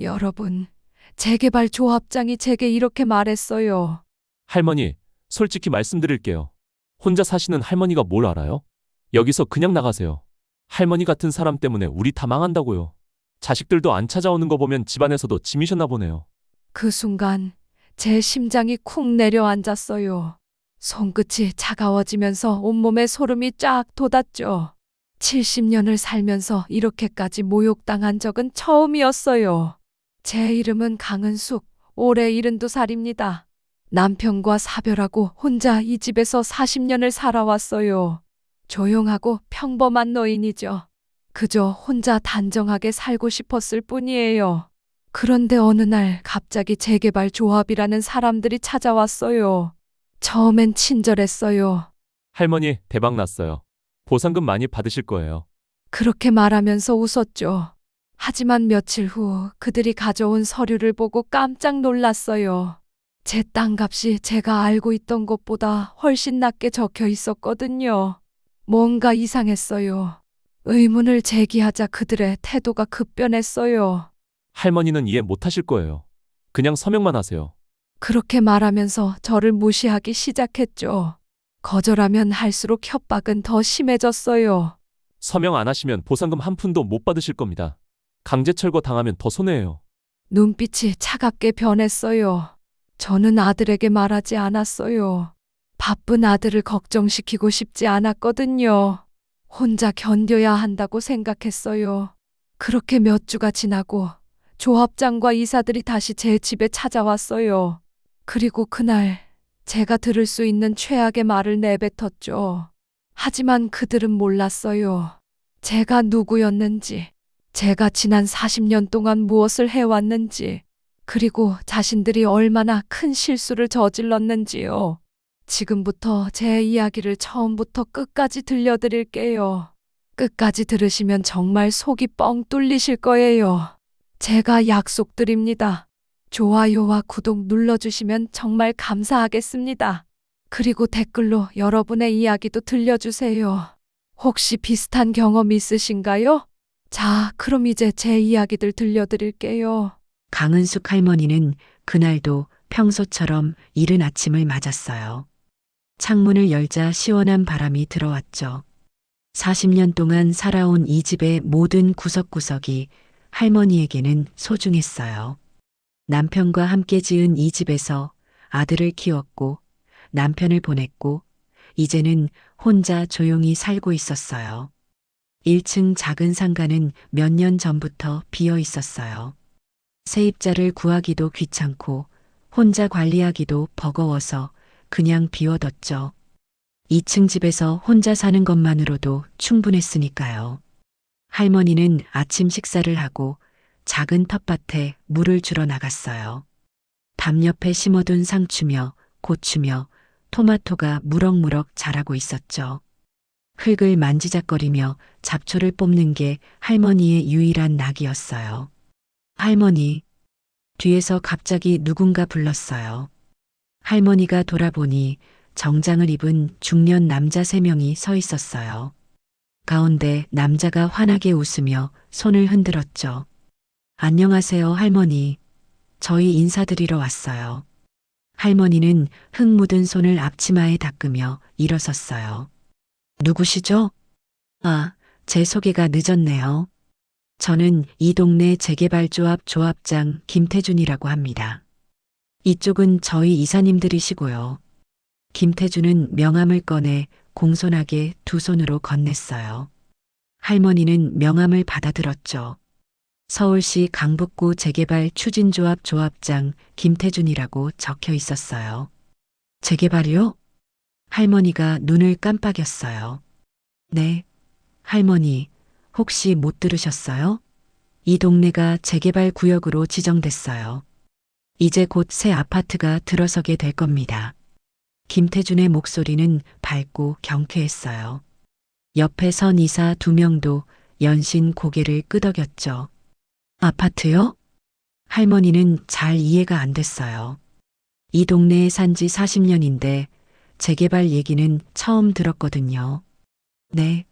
여러분, 재개발 조합장이 제게 이렇게 말했어요. 할머니, 솔직히 말씀드릴게요. 혼자 사시는 할머니가 뭘 알아요? 여기서 그냥 나가세요. 할머니 같은 사람 때문에 우리 다 망한다고요. 자식들도 안 찾아오는 거 보면 집안에서도 짐이셨나 보네요. 그 순간 제 심장이 쿵 내려앉았어요. 손끝이 차가워지면서 온몸에 소름이 쫙 돋았죠. 70년을 살면서 이렇게까지 모욕당한 적은 처음이었어요. 제 이름은 강은숙, 올해 72살입니다. 남편과 사별하고 혼자 이 집에서 40년을 살아왔어요. 조용하고 평범한 노인이죠. 그저 혼자 단정하게 살고 싶었을 뿐이에요. 그런데 어느 날 갑자기 재개발 조합이라는 사람들이 찾아왔어요. 처음엔 친절했어요. 할머니, 대박 났어요. 보상금 많이 받으실 거예요. 그렇게 말하면서 웃었죠. 하지만 며칠 후 그들이 가져온 서류를 보고 깜짝 놀랐어요. 제 땅값이 제가 알고 있던 것보다 훨씬 낮게 적혀 있었거든요. 뭔가 이상했어요. 의문을 제기하자 그들의 태도가 급변했어요. 할머니는 이해 못 하실 거예요. 그냥 서명만 하세요. 그렇게 말하면서 저를 무시하기 시작했죠. 거절하면 할수록 협박은 더 심해졌어요. 서명 안 하시면 보상금 한 푼도 못 받으실 겁니다. 강제 철거 당하면 더 손해예요. 눈빛이 차갑게 변했어요. 저는 아들에게 말하지 않았어요. 바쁜 아들을 걱정시키고 싶지 않았거든요. 혼자 견뎌야 한다고 생각했어요. 그렇게 몇 주가 지나고 조합장과 이사들이 다시 제 집에 찾아왔어요. 그리고 그날 제가 들을 수 있는 최악의 말을 내뱉었죠. 하지만 그들은 몰랐어요. 제가 누구였는지, 제가 지난 40년 동안 무엇을 해왔는지, 그리고 자신들이 얼마나 큰 실수를 저질렀는지요. 지금부터 제 이야기를 처음부터 끝까지 들려드릴게요. 끝까지 들으시면 정말 속이 뻥 뚫리실 거예요. 제가 약속드립니다. 좋아요와 구독 눌러주시면 정말 감사하겠습니다. 그리고 댓글로 여러분의 이야기도 들려주세요. 혹시 비슷한 경험 있으신가요? 자, 그럼 이제 제 이야기들 들려드릴게요. 강은숙 할머니는 그날도 평소처럼 이른 아침을 맞았어요. 창문을 열자 시원한 바람이 들어왔죠. 40년 동안 살아온 이 집의 모든 구석구석이 할머니에게는 소중했어요. 남편과 함께 지은 이 집에서 아들을 키웠고 남편을 보냈고 이제는 혼자 조용히 살고 있었어요. 1층 작은 상가는 몇 년 전부터 비어 있었어요. 세입자를 구하기도 귀찮고 혼자 관리하기도 버거워서 그냥 비워뒀죠. 2층 집에서 혼자 사는 것만으로도 충분했으니까요. 할머니는 아침 식사를 하고 작은 텃밭에 물을 주러 나갔어요. 담 옆에 심어둔 상추며 고추며 토마토가 무럭무럭 자라고 있었죠. 흙을 만지작거리며 잡초를 뽑는 게 할머니의 유일한 낙이었어요. 할머니, 뒤에서 갑자기 누군가 불렀어요. 할머니가 돌아보니 정장을 입은 중년 남자 3명이 서 있었어요. 가운데 남자가 환하게 웃으며 손을 흔들었죠. 안녕하세요, 할머니. 저희 인사드리러 왔어요. 할머니는 흙 묻은 손을 앞치마에 닦으며 일어섰어요. 누구시죠? 아, 제 소개가 늦었네요. 저는 이 동네 재개발조합 조합장 김태준이라고 합니다. 이쪽은 저희 이사님들이시고요. 김태준은 명함을 꺼내 공손하게 두 손으로 건넸어요. 할머니는 명함을 받아들었죠. 서울시 강북구 재개발 추진조합 조합장 김태준이라고 적혀 있었어요. 재개발이요? 할머니가 눈을 깜빡였어요. 네, 할머니, 혹시 못 들으셨어요? 이 동네가 재개발 구역으로 지정됐어요. 이제 곧 새 아파트가 들어서게 될 겁니다. 김태준의 목소리는 밝고 경쾌했어요. 옆에 선 이사 2명도 연신 고개를 끄덕였죠. 아파트요? 할머니는 잘 이해가 안 됐어요. 이 동네에 산 지 40년인데 재개발 얘기는 처음 들었거든요. 네,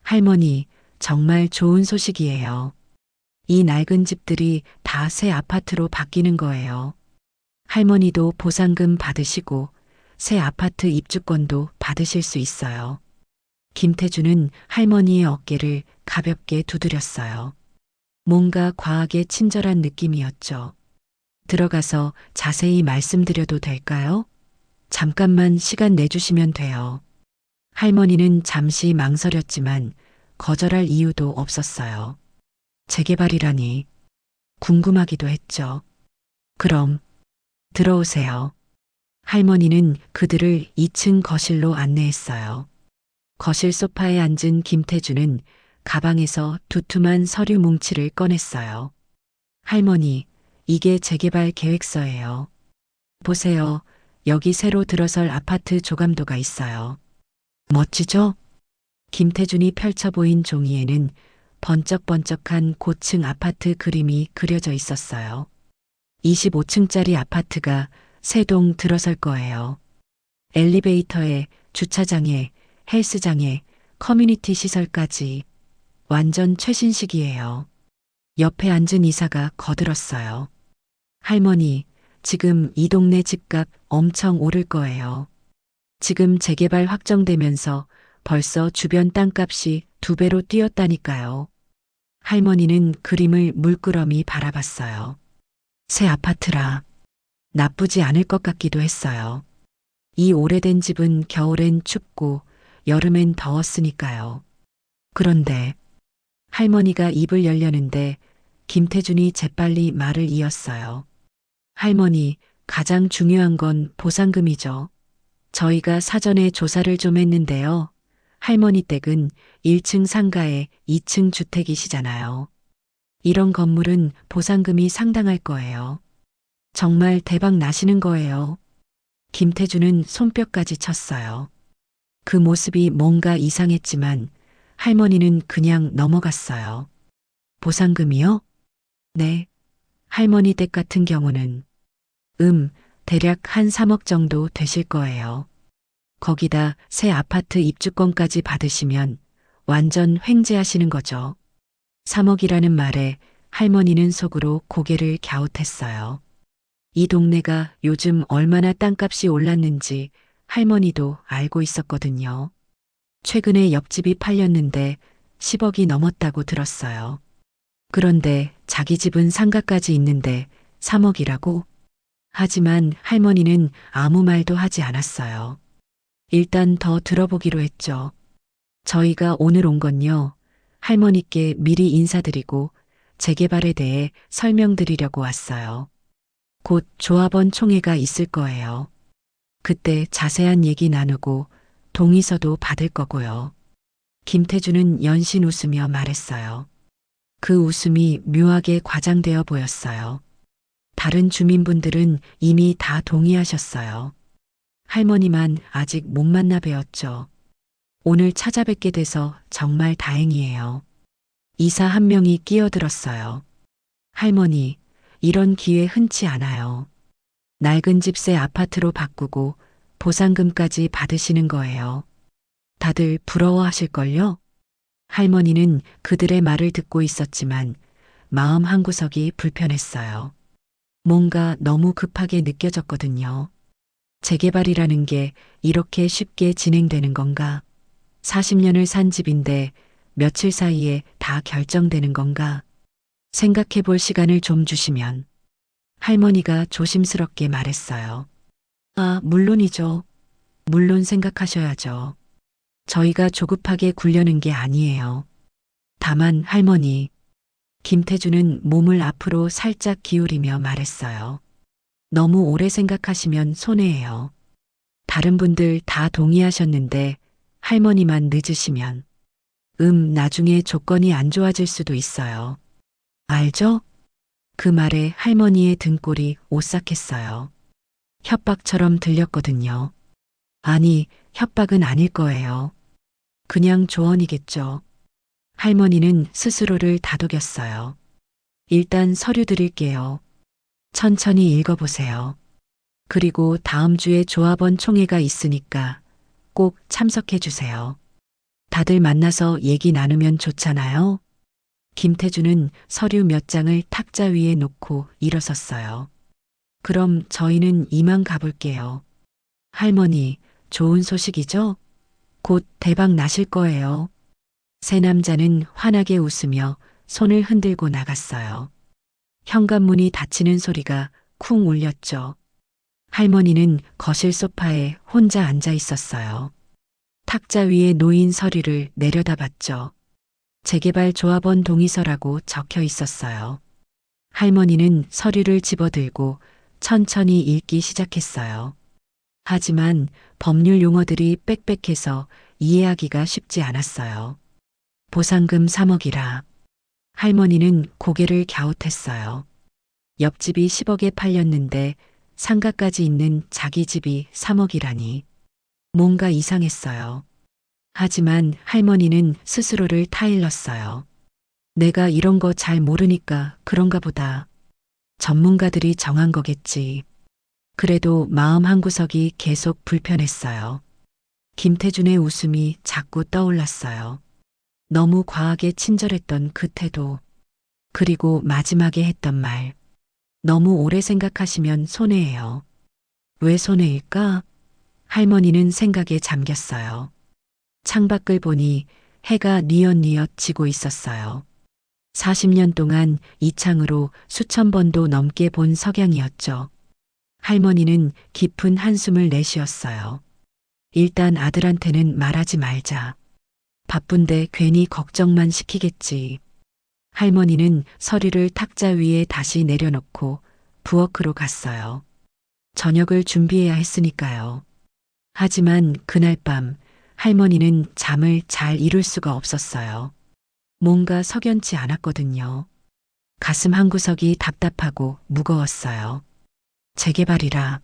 할머니, 정말 좋은 소식이에요. 이 낡은 집들이 다 새 아파트로 바뀌는 거예요. 할머니도 보상금 받으시고 새 아파트 입주권도 받으실 수 있어요. 김태주는 할머니의 어깨를 가볍게 두드렸어요. 뭔가 과하게 친절한 느낌이었죠. 들어가서 자세히 말씀드려도 될까요? 잠깐만 시간 내주시면 돼요. 할머니는 잠시 망설였지만 거절할 이유도 없었어요. 재개발이라니 궁금하기도 했죠. 그럼 들어오세요. 할머니는 그들을 2층 거실로 안내했어요. 거실 소파에 앉은 김태주는 가방에서 두툼한 서류 뭉치를 꺼냈어요. 할머니, 이게 재개발 계획서예요. 보세요. 여기 새로 들어설 아파트 조감도가 있어요. 멋지죠? 김태준이 펼쳐 보인 종이에는 번쩍번쩍한 고층 아파트 그림이 그려져 있었어요. 25층짜리 아파트가 세 동 들어설 거예요. 엘리베이터에, 주차장에, 헬스장에, 커뮤니티 시설까지 완전 최신식이에요. 옆에 앉은 이사가 거들었어요. 할머니, 지금 이 동네 집값 엄청 오를 거예요. 지금 재개발 확정되면서 벌써 주변 땅값이 2배로 뛰었다니까요. 할머니는 그림을 물끄러미 바라봤어요. 새 아파트라 나쁘지 않을 것 같기도 했어요. 이 오래된 집은 겨울엔 춥고 여름엔 더웠으니까요. 그런데 할머니가 입을 열려는데 김태준이 재빨리 말을 이었어요. 할머니, 가장 중요한 건 보상금이죠. 저희가 사전에 조사를 좀 했는데요. 할머니 댁은 1층 상가에 2층 주택이시잖아요. 이런 건물은 보상금이 상당할 거예요. 정말 대박 나시는 거예요. 김태준은 손뼉까지 쳤어요. 그 모습이 뭔가 이상했지만 할머니는 그냥 넘어갔어요. 보상금이요? 네. 할머니 댁 같은 경우는 대략 한 3억 정도 되실 거예요. 거기다 새 아파트 입주권까지 받으시면 완전 횡재하시는 거죠. 3억이라는 말에 할머니는 속으로 고개를 갸웃했어요. 이 동네가 요즘 얼마나 땅값이 올랐는지 할머니도 알고 있었거든요. 최근에 옆집이 팔렸는데 10억이 넘었다고 들었어요. 그런데 자기 집은 상가까지 있는데 3억이라고? 하지만 할머니는 아무 말도 하지 않았어요. 일단 더 들어보기로 했죠. 저희가 오늘 온 건요. 할머니께 미리 인사드리고 재개발에 대해 설명드리려고 왔어요. 곧 조합원 총회가 있을 거예요. 그때 자세한 얘기 나누고 동의서도 받을 거고요. 김태준은 연신 웃으며 말했어요. 그 웃음이 묘하게 과장되어 보였어요. 다른 주민분들은 이미 다 동의하셨어요. 할머니만 아직 못 만나 뵈었죠. 오늘 찾아뵙게 돼서 정말 다행이에요. 이사 한 명이 끼어들었어요. 할머니, 이런 기회 흔치 않아요. 낡은 집 새 아파트로 바꾸고 보상금까지 받으시는 거예요. 다들 부러워하실걸요? 할머니는 그들의 말을 듣고 있었지만 마음 한구석이 불편했어요. 뭔가 너무 급하게 느껴졌거든요. 재개발이라는 게 이렇게 쉽게 진행되는 건가? 40년을 산 집인데 며칠 사이에 다 결정되는 건가? 생각해 볼 시간을 좀 주시면. 할머니가 조심스럽게 말했어요. 아, 물론이죠. 물론 생각하셔야죠. 저희가 조급하게 굴려는 게 아니에요. 다만 할머니, 김태준은 몸을 앞으로 살짝 기울이며 말했어요. 너무 오래 생각하시면 손해예요. 다른 분들 다 동의하셨는데 할머니만 늦으시면 나중에 조건이 안 좋아질 수도 있어요. 알죠? 그 말에 할머니의 등골이 오싹했어요. 협박처럼 들렸거든요. 아니, 협박은 아닐 거예요. 그냥 조언이겠죠. 할머니는 스스로를 다독였어요. 일단 서류 드릴게요. 천천히 읽어보세요. 그리고 다음 주에 조합원 총회가 있으니까 꼭 참석해 주세요. 다들 만나서 얘기 나누면 좋잖아요. 김태주는 서류 몇 장을 탁자 위에 놓고 일어섰어요. 그럼 저희는 이만 가볼게요. 할머니, 좋은 소식이죠? 곧 대박 나실 거예요. 세 남자는 환하게 웃으며 손을 흔들고 나갔어요. 현관문이 닫히는 소리가 쿵 울렸죠. 할머니는 거실 소파에 혼자 앉아 있었어요. 탁자 위에 놓인 서류를 내려다봤죠. 재개발 조합원 동의서라고 적혀 있었어요. 할머니는 서류를 집어들고 천천히 읽기 시작했어요. 하지만 법률 용어들이 빽빽해서 이해하기가 쉽지 않았어요. 보상금 3억이라. 할머니는 고개를 갸웃했어요. 옆집이 10억에 팔렸는데 상가까지 있는 자기 집이 3억이라니. 뭔가 이상했어요. 하지만 할머니는 스스로를 타일렀어요. 내가 이런 거 잘 모르니까 그런가 보다. 전문가들이 정한 거겠지. 그래도 마음 한구석이 계속 불편했어요. 김태준의 웃음이 자꾸 떠올랐어요. 너무 과하게 친절했던 그 태도. 그리고 마지막에 했던 말. 너무 오래 생각하시면 손해예요. 왜 손해일까? 할머니는 생각에 잠겼어요. 창밖을 보니 해가 뉘엿뉘엿 지고 있었어요. 40년 동안 이 창으로 수천 번도 넘게 본 석양이었죠. 할머니는 깊은 한숨을 내쉬었어요. 일단 아들한테는 말하지 말자. 바쁜데 괜히 걱정만 시키겠지. 할머니는 서류를 탁자 위에 다시 내려놓고 부엌으로 갔어요. 저녁을 준비해야 했으니까요. 하지만 그날 밤 할머니는 잠을 잘 이룰 수가 없었어요. 뭔가 석연치 않았거든요. 가슴 한구석이 답답하고 무거웠어요. 재개발이라.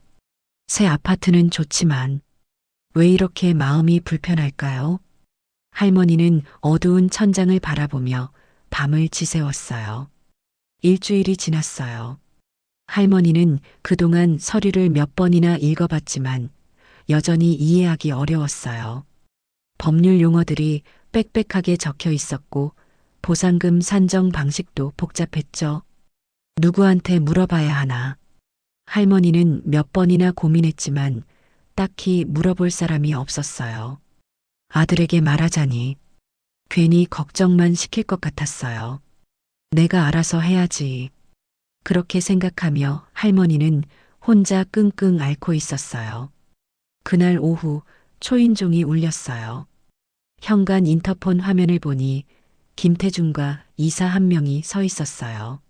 새 아파트는 좋지만 왜 이렇게 마음이 불편할까요? 할머니는 어두운 천장을 바라보며 밤을 지새웠어요. 일주일이 지났어요. 할머니는 그동안 서류를 몇 번이나 읽어봤지만 여전히 이해하기 어려웠어요. 법률 용어들이 빽빽하게 적혀 있었고 보상금 산정 방식도 복잡했죠. 누구한테 물어봐야 하나. 할머니는 몇 번이나 고민했지만 딱히 물어볼 사람이 없었어요. 아들에게 말하자니 괜히 걱정만 시킬 것 같았어요. 내가 알아서 해야지. 그렇게 생각하며 할머니는 혼자 끙끙 앓고 있었어요. 그날 오후 초인종이 울렸어요. 현관 인터폰 화면을 보니 김태준과 이사 한 명이 서 있었어요.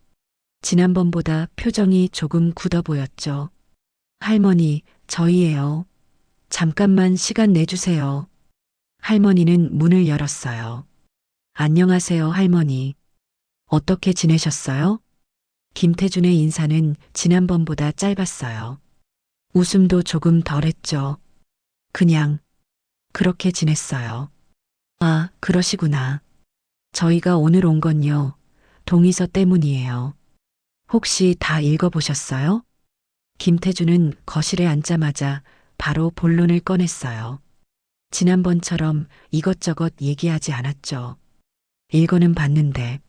지난번보다 표정이 조금 굳어 보였죠. 할머니, 저희예요. 잠깐만 시간 내주세요. 할머니는 문을 열었어요. 안녕하세요, 할머니. 어떻게 지내셨어요? 김태준의 인사는 지난번보다 짧았어요. 웃음도 조금 덜했죠. 그냥 그렇게 지냈어요. 아, 그러시구나. 저희가 오늘 온 건요. 동의서 때문이에요. 혹시 다 읽어보셨어요? 김태준은 거실에 앉자마자 바로 본론을 꺼냈어요. 지난번처럼 이것저것 얘기하지 않았죠. 읽어는 봤는데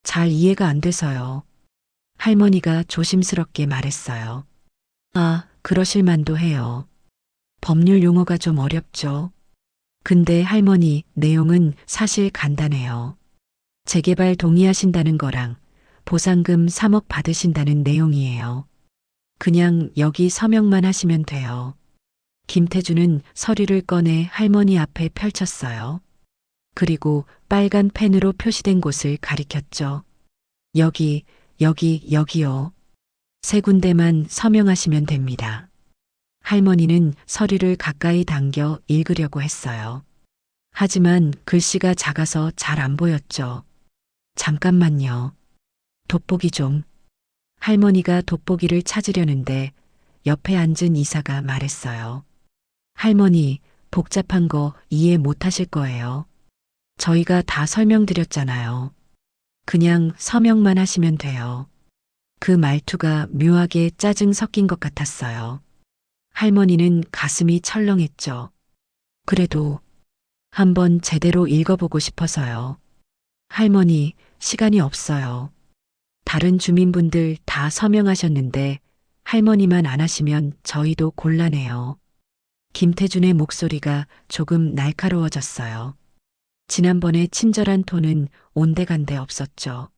잘 이해가 안 돼서요. 할머니가 조심스럽게 말했어요. 아, 그러실 만도 해요. 법률 용어가 좀 어렵죠. 근데 할머니, 내용은 사실 간단해요. 재개발 동의하신다는 거랑 보상금 3억 받으신다는 내용이에요. 그냥 여기 서명만 하시면 돼요. 김태준은 서류를 꺼내 할머니 앞에 펼쳤어요. 그리고 빨간 펜으로 표시된 곳을 가리켰죠. 여기요. 세 군데만 서명하시면 됩니다. 할머니는 서류를 가까이 당겨 읽으려고 했어요. 하지만 글씨가 작아서 잘 안 보였죠. 잠깐만요. 돋보기 좀. 할머니가 돋보기를 찾으려는데 옆에 앉은 이사가 말했어요. 할머니, 복잡한 거 이해 못 하실 거예요. 저희가 다 설명드렸잖아요. 그냥 서명만 하시면 돼요. 그 말투가 묘하게 짜증 섞인 것 같았어요. 할머니는 가슴이 철렁했죠. 그래도 한번 제대로 읽어보고 싶어서요. 할머니, 시간이 없어요. 다른 주민분들 다 서명하셨는데 할머니만 안 하시면 저희도 곤란해요. 김태준의 목소리가 조금 날카로워졌어요. 지난번에 친절한 톤은 온데간데 없었죠.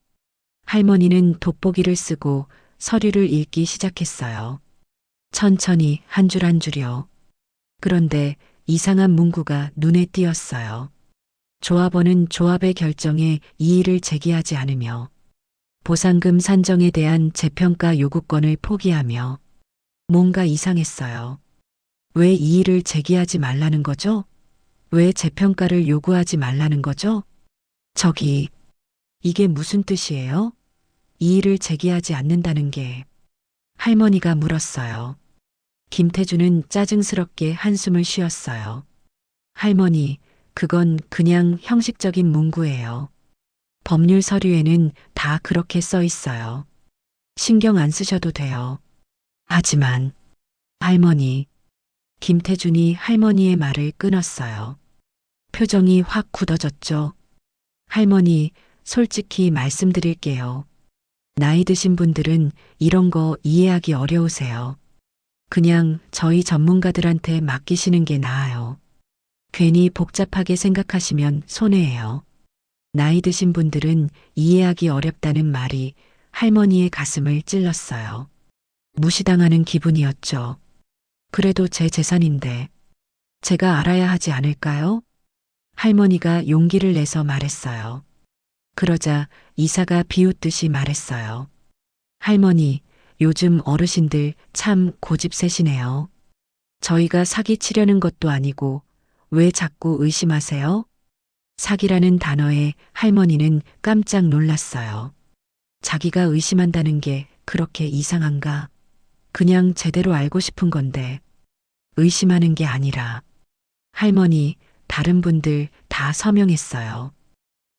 할머니는 돋보기를 쓰고 서류를 읽기 시작했어요. 천천히 한 줄 한 줄이요. 그런데 이상한 문구가 눈에 띄었어요. 조합원은 조합의 결정에 이의를 제기하지 않으며 보상금 산정에 대한 재평가 요구권을 포기하며 뭔가 이상했어요. 왜 이의를 제기하지 말라는 거죠? 왜 재평가를 요구하지 말라는 거죠? 저기, 이게 무슨 뜻이에요? 이의를 제기하지 않는다는 게 할머니가 물었어요. 김태준은 짜증스럽게 한숨을 쉬었어요. 할머니, 그건 그냥 형식적인 문구예요. 법률 서류에는 다 그렇게 써 있어요. 신경 안 쓰셔도 돼요. 하지만, 할머니, 김태준이 할머니의 말을 끊었어요. 표정이 확 굳어졌죠. 할머니, 솔직히 말씀드릴게요. 나이 드신 분들은 이런 거 이해하기 어려우세요. 그냥 저희 전문가들한테 맡기시는 게 나아요. 괜히 복잡하게 생각하시면 손해예요. 나이 드신 분들은 이해하기 어렵다는 말이 할머니의 가슴을 찔렀어요. 무시당하는 기분이었죠. 그래도 제 재산인데 제가 알아야 하지 않을까요? 할머니가 용기를 내서 말했어요. 그러자 이사가 비웃듯이 말했어요. 할머니, 요즘 어르신들 참 고집세시네요. 저희가 사기치려는 것도 아니고 왜 자꾸 의심하세요? 사기라는 단어에 할머니는 깜짝 놀랐어요. 자기가 의심한다는 게 그렇게 이상한가? 그냥 제대로 알고 싶은 건데 의심하는 게 아니라 할머니, 다른 분들 다 서명했어요.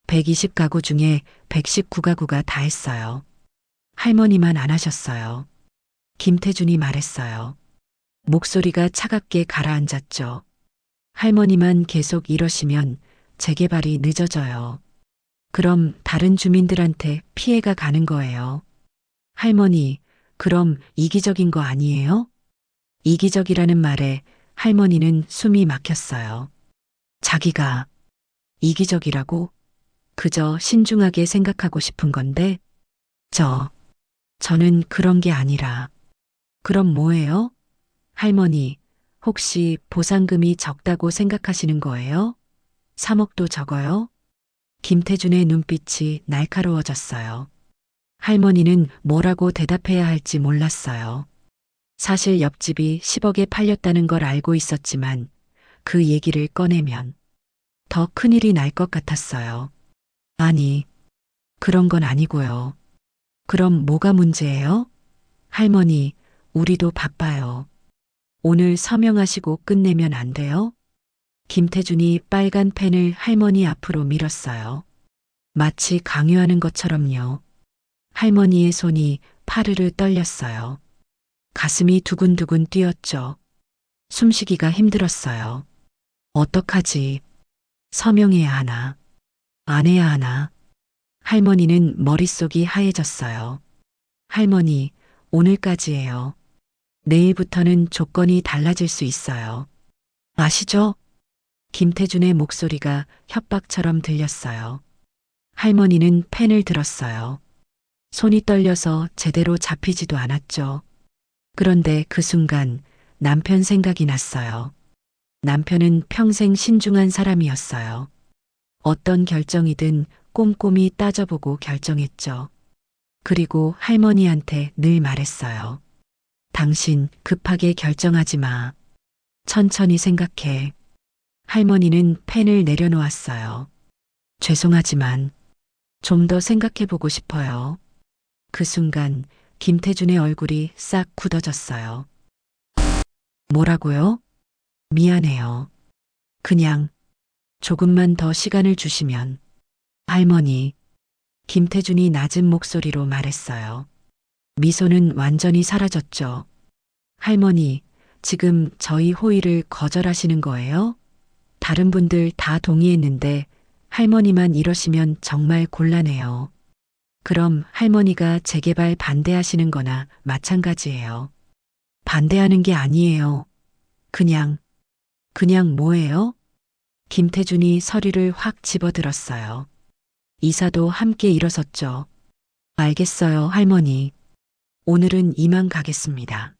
120가구 중에 119가구가 다 했어요. 할머니만 안 하셨어요. 김태준이 말했어요. 목소리가 차갑게 가라앉았죠. 할머니만 계속 이러시면 재개발이 늦어져요. 그럼 다른 주민들한테 피해가 가는 거예요. 할머니, 그럼 이기적인 거 아니에요? 이기적이라는 말에 할머니는 숨이 막혔어요. 자기가 이기적이라고? 그저 신중하게 생각하고 싶은 건데, 저는 그런 게 아니라, 그럼 뭐예요? 할머니, 혹시 보상금이 적다고 생각하시는 거예요? 3억도 적어요? 김태준의 눈빛이 날카로워졌어요. 할머니는 뭐라고 대답해야 할지 몰랐어요. 사실 옆집이 10억에 팔렸다는 걸 알고 있었지만 그 얘기를 꺼내면 더 큰일이 날 것 같았어요. 아니, 그런 건 아니고요. 그럼 뭐가 문제예요? 할머니, 우리도 바빠요. 오늘 서명하시고 끝내면 안 돼요? 김태준이 빨간 펜을 할머니 앞으로 밀었어요. 마치 강요하는 것처럼요. 할머니의 손이 파르르 떨렸어요. 가슴이 두근두근 뛰었죠. 숨쉬기가 힘들었어요. 어떡하지? 서명해야 하나? 안 해야 하나? 할머니는 머릿속이 하얘졌어요. 할머니, 오늘까지예요. 내일부터는 조건이 달라질 수 있어요. 아시죠? 김태준의 목소리가 협박처럼 들렸어요. 할머니는 펜을 들었어요. 손이 떨려서 제대로 잡히지도 않았죠. 그런데 그 순간 남편 생각이 났어요. 남편은 평생 신중한 사람이었어요. 어떤 결정이든 꼼꼼히 따져보고 결정했죠. 그리고 할머니한테 늘 말했어요. 당신 급하게 결정하지 마. 천천히 생각해. 할머니는 펜을 내려놓았어요. 죄송하지만 좀 더 생각해 보고 싶어요. 그 순간 김태준의 얼굴이 싹 굳어졌어요. 뭐라고요? 미안해요. 그냥 조금만 더 시간을 주시면. 할머니, 김태준이 낮은 목소리로 말했어요. 미소는 완전히 사라졌죠. 할머니, 지금 저희 호의를 거절하시는 거예요? 다른 분들 다 동의했는데 할머니만 이러시면 정말 곤란해요. 그럼 할머니가 재개발 반대하시는 거나 마찬가지예요. 반대하는 게 아니에요. 그냥 뭐예요? 김태준이 서류를 확 집어들었어요. 이사도 함께 일어섰죠. 알겠어요, 할머니. 오늘은 이만 가겠습니다.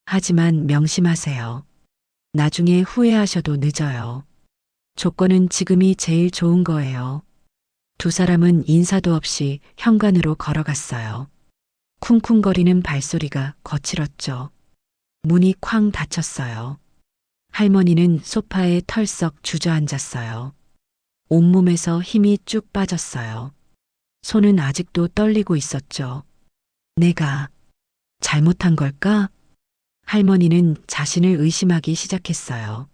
하지만 명심하세요. 나중에 후회하셔도 늦어요. 조건은 지금이 제일 좋은 거예요. 두 사람은 인사도 없이 현관으로 걸어갔어요. 쿵쿵거리는 발소리가 거칠었죠. 문이 쾅 닫혔어요. 할머니는 소파에 털썩 주저앉았어요. 온몸에서 힘이 쭉 빠졌어요. 손은 아직도 떨리고 있었죠. 내가 잘못한 걸까? 할머니는 자신을 의심하기 시작했어요.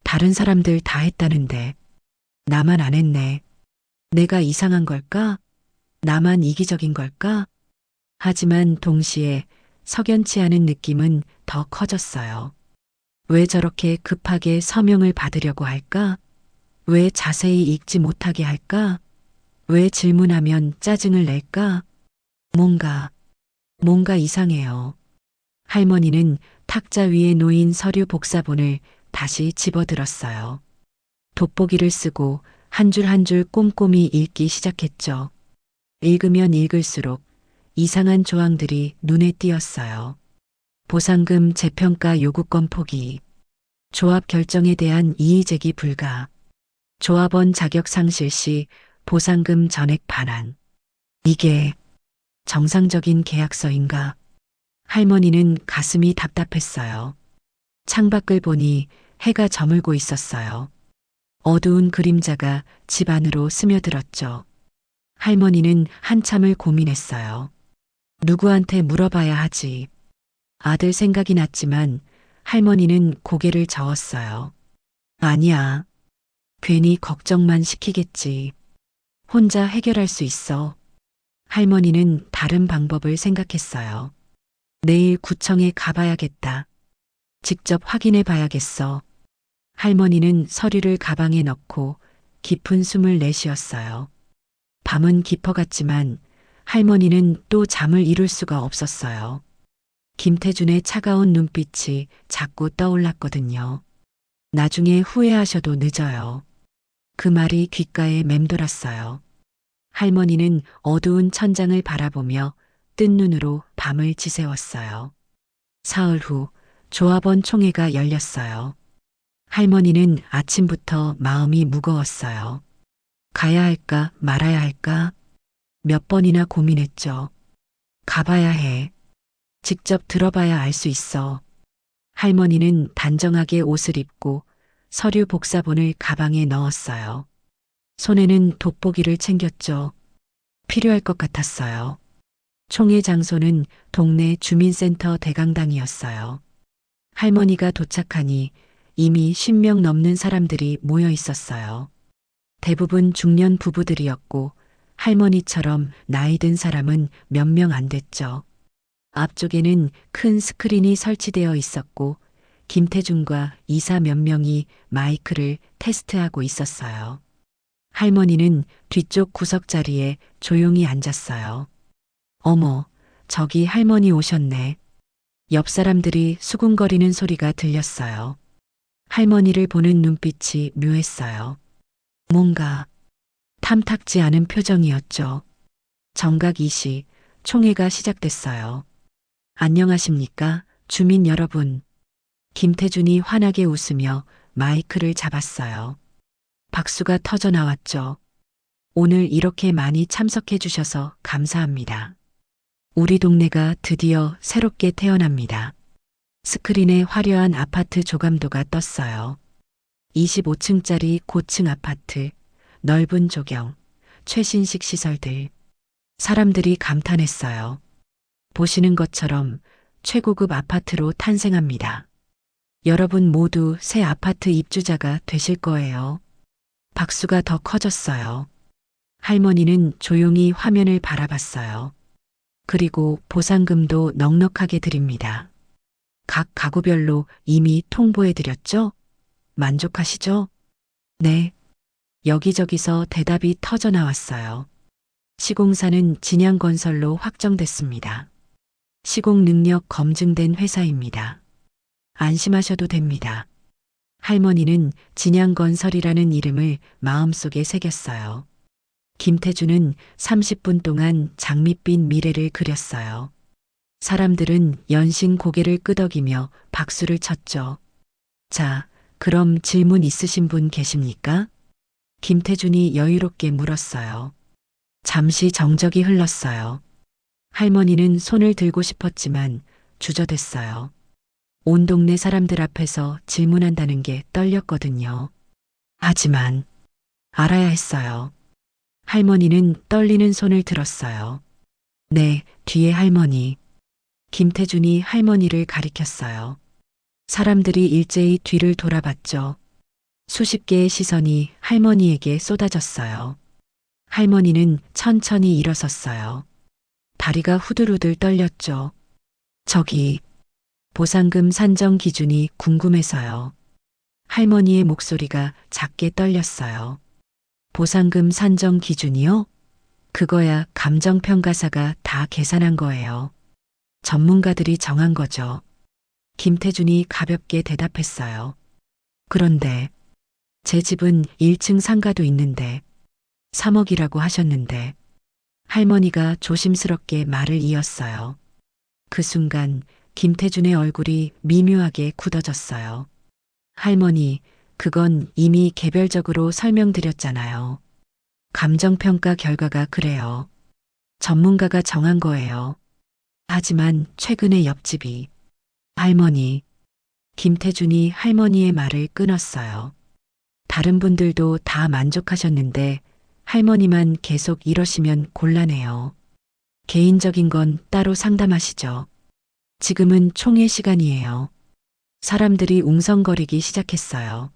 다른 사람들 다 했다는데 나만 안 했네. 내가 이상한 걸까? 나만 이기적인 걸까? 하지만 동시에 석연치 않은 느낌은 더 커졌어요. 왜 저렇게 급하게 서명을 받으려고 할까? 왜 자세히 읽지 못하게 할까? 왜 질문하면 짜증을 낼까? 뭔가 이상해요. 할머니는 탁자 위에 놓인 서류 복사본을 다시 집어들었어요. 돋보기를 쓰고 한 줄 한 줄 꼼꼼히 읽기 시작했죠. 읽으면 읽을수록 이상한 조항들이 눈에 띄었어요. 보상금 재평가 요구권 포기, 조합 결정에 대한 이의제기 불가, 조합원 자격 상실 시 보상금 전액 반환. 이게 정상적인 계약서인가? 할머니는 가슴이 답답했어요. 창밖을 보니 해가 저물고 있었어요. 어두운 그림자가 집 안으로 스며들었죠. 할머니는 한참을 고민했어요. 누구한테 물어봐야 하지? 아들 생각이 났지만 할머니는 고개를 저었어요. 아니야. 괜히 걱정만 시키겠지. 혼자 해결할 수 있어. 할머니는 다른 방법을 생각했어요. 내일 구청에 가봐야겠다. 직접 확인해 봐야겠어. 할머니는 서류를 가방에 넣고 깊은 숨을 내쉬었어요. 밤은 깊어갔지만 할머니는 또 잠을 이룰 수가 없었어요. 김태준의 차가운 눈빛이 자꾸 떠올랐거든요. 나중에 후회하셔도 늦어요. 그 말이 귓가에 맴돌았어요. 할머니는 어두운 천장을 바라보며 뜬 눈으로 밤을 지새웠어요. 사흘 후 조합원 총회가 열렸어요. 할머니는 아침부터 마음이 무거웠어요. 가야 할까 말아야 할까? 몇 번이나 고민했죠. 가봐야 해. 직접 들어봐야 알 수 있어. 할머니는 단정하게 옷을 입고 서류 복사본을 가방에 넣었어요. 손에는 돋보기를 챙겼죠. 필요할 것 같았어요. 총회 장소는 동네 주민센터 대강당이었어요. 할머니가 도착하니 이미 10명 넘는 사람들이 모여 있었어요. 대부분 중년 부부들이었고 할머니처럼 나이 든 사람은 몇 명 안 됐죠. 앞쪽에는 큰 스크린이 설치되어 있었고 김태준과 이사 몇 명이 마이크를 테스트하고 있었어요. 할머니는 뒤쪽 구석 자리에 조용히 앉았어요. 어머, 저기 할머니 오셨네. 옆 사람들이 수군거리는 소리가 들렸어요. 할머니를 보는 눈빛이 묘했어요. 뭔가 탐탁지 않은 표정이었죠. 정각 2시 총회가 시작됐어요. 안녕하십니까, 주민 여러분. 김태준이 환하게 웃으며 마이크를 잡았어요. 박수가 터져 나왔죠. 오늘 이렇게 많이 참석해 주셔서 감사합니다. 우리 동네가 드디어 새롭게 태어납니다. 스크린에 화려한 아파트 조감도가 떴어요. 25층짜리 고층 아파트, 넓은 조경, 최신식 시설들. 사람들이 감탄했어요. 보시는 것처럼 최고급 아파트로 탄생합니다. 여러분 모두 새 아파트 입주자가 되실 거예요. 박수가 더 커졌어요. 할머니는 조용히 화면을 바라봤어요. 그리고 보상금도 넉넉하게 드립니다. 각 가구별로 이미 통보해 드렸죠? 만족하시죠? 네. 여기저기서 대답이 터져 나왔어요. 시공사는 진양건설로 확정됐습니다. 시공 능력 검증된 회사입니다. 안심하셔도 됩니다. 할머니는 진양건설이라는 이름을 마음속에 새겼어요. 김태주는 30분 동안 장밋빛 미래를 그렸어요. 사람들은 연신 고개를 끄덕이며 박수를 쳤죠. 자, 그럼 질문 있으신 분 계십니까? 김태준이 여유롭게 물었어요. 잠시 정적이 흘렀어요. 할머니는 손을 들고 싶었지만 주저됐어요. 온 동네 사람들 앞에서 질문한다는 게 떨렸거든요. 하지만 알아야 했어요. 할머니는 떨리는 손을 들었어요. 네, 뒤에 할머니. 김태준이 할머니를 가리켰어요. 사람들이 일제히 뒤를 돌아봤죠. 수십 개의 시선이 할머니에게 쏟아졌어요. 할머니는 천천히 일어섰어요. 다리가 후들후들 떨렸죠. 저기, 보상금 산정 기준이 궁금해서요. 할머니의 목소리가 작게 떨렸어요. 보상금 산정 기준이요? 그거야 감정평가사가 다 계산한 거예요. 전문가들이 정한 거죠. 김태준이 가볍게 대답했어요. 그런데 제 집은 1층 상가도 있는데 3억이라고 하셨는데 할머니가 조심스럽게 말을 이었어요. 그 순간 김태준의 얼굴이 미묘하게 굳어졌어요. 할머니, 그건 이미 개별적으로 설명드렸잖아요. 감정평가 결과가 그래요. 전문가가 정한 거예요. 하지만 최근에 옆집이 할머니, 김태준이 할머니의 말을 끊었어요. 다른 분들도 다 만족하셨는데 할머니만 계속 이러시면 곤란해요. 개인적인 건 따로 상담하시죠. 지금은 총회 시간이에요. 사람들이 웅성거리기 시작했어요.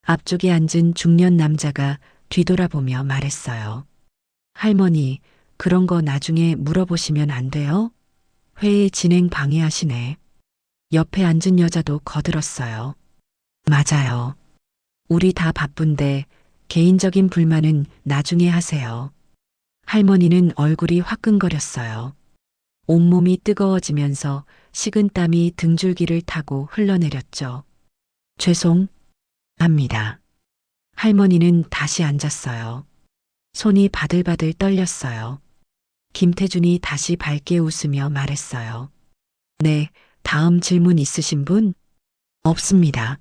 앞쪽에 앉은 중년 남자가 뒤돌아보며 말했어요. 할머니, 그런 거 나중에 물어보시면 안 돼요? 회의 진행 방해하시네. 옆에 앉은 여자도 거들었어요. 맞아요. 우리 다 바쁜데 개인적인 불만은 나중에 하세요. 할머니는 얼굴이 화끈거렸어요. 온몸이 뜨거워지면서 식은땀이 등줄기를 타고 흘러내렸죠. 죄송합니다. 할머니는 다시 앉았어요. 손이 바들바들 떨렸어요. 김태준이 다시 밝게 웃으며 말했어요. 네, 다음 질문 있으신 분? 없습니다.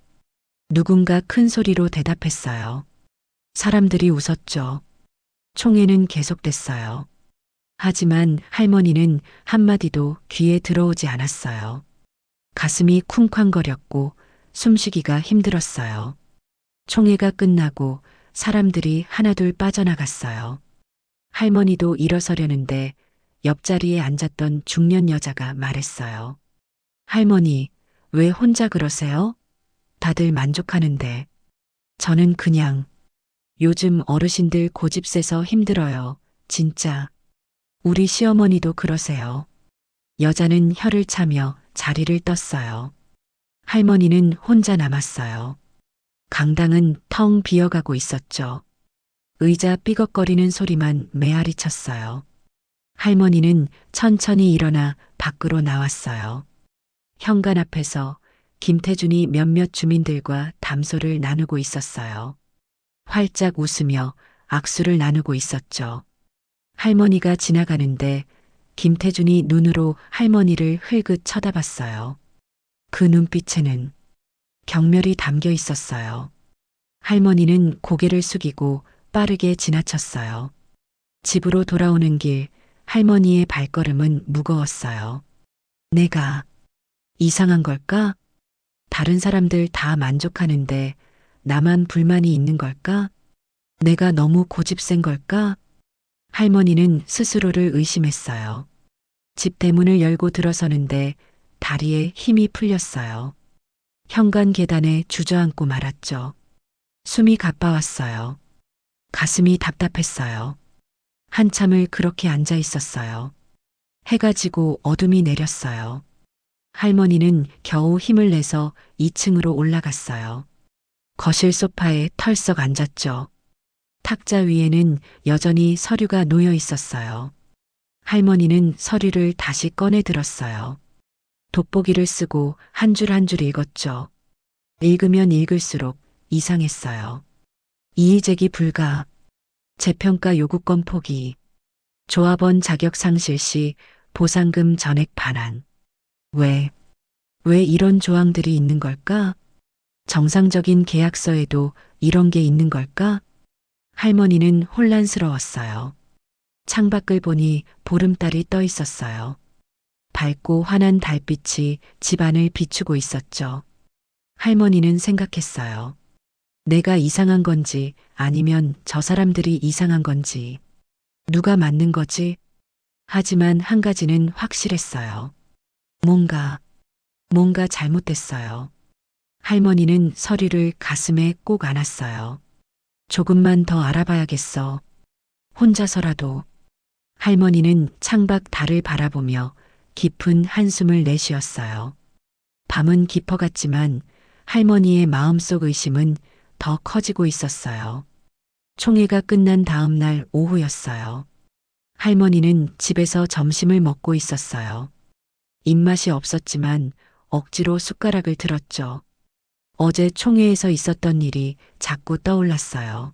누군가 큰 소리로 대답했어요. 사람들이 웃었죠. 총회는 계속됐어요. 하지만 할머니는 한마디도 귀에 들어오지 않았어요. 가슴이 쿵쾅거렸고 숨쉬기가 힘들었어요. 총회가 끝나고 사람들이 하나둘 빠져나갔어요. 할머니도 일어서려는데 옆자리에 앉았던 중년 여자가 말했어요. 할머니, 왜 혼자 그러세요? 다들 만족하는데. 저는 그냥 요즘 어르신들 고집 세서 힘들어요. 진짜. 우리 시어머니도 그러세요. 여자는 혀를 차며 자리를 떴어요. 할머니는 혼자 남았어요. 강당은 텅 비어가고 있었죠. 의자 삐걱거리는 소리만 메아리 쳤어요. 할머니는 천천히 일어나 밖으로 나왔어요. 현관 앞에서 김태준이 몇몇 주민들과 담소를 나누고 있었어요. 활짝 웃으며 악수를 나누고 있었죠. 할머니가 지나가는데 김태준이 눈으로 할머니를 흘긋 쳐다봤어요. 그 눈빛에는 경멸이 담겨 있었어요. 할머니는 고개를 숙이고 빠르게 지나쳤어요. 집으로 돌아오는 길 할머니의 발걸음은 무거웠어요. 내가 이상한 걸까? 다른 사람들 다 만족하는데 나만 불만이 있는 걸까? 내가 너무 고집센 걸까? 할머니는 스스로를 의심했어요. 집 대문을 열고 들어서는데 다리에 힘이 풀렸어요. 현관 계단에 주저앉고 말았죠. 숨이 가빠왔어요. 가슴이 답답했어요. 한참을 그렇게 앉아 있었어요. 해가 지고 어둠이 내렸어요. 할머니는 겨우 힘을 내서 2층으로 올라갔어요. 거실 소파에 털썩 앉았죠. 탁자 위에는 여전히 서류가 놓여 있었어요. 할머니는 서류를 다시 꺼내 들었어요. 돋보기를 쓰고 한 줄 한 줄 읽었죠. 읽으면 읽을수록 이상했어요. 이의제기 불가, 재평가 요구권 포기, 조합원 자격 상실 시 보상금 전액 반환. 왜 이런 조항들이 있는 걸까? 정상적인 계약서에도 이런 게 있는 걸까? 할머니는 혼란스러웠어요. 창밖을 보니 보름달이 떠 있었어요. 밝고 환한 달빛이 집안을 비추고 있었죠. 할머니는 생각했어요. 내가 이상한 건지 아니면 저 사람들이 이상한 건지. 누가 맞는 거지? 하지만 한 가지는 확실했어요. 뭔가 잘못됐어요. 할머니는 서류를 가슴에 꼭 안았어요. 조금만 더 알아봐야겠어. 혼자서라도. 할머니는 창밖 달을 바라보며 깊은 한숨을 내쉬었어요. 밤은 깊어갔지만 할머니의 마음속 의심은 더 커지고 있었어요. 총회가 끝난 다음 날 오후였어요. 할머니는 집에서 점심을 먹고 있었어요. 입맛이 없었지만 억지로 숟가락을 들었죠. 어제 총회에서 있었던 일이 자꾸 떠올랐어요.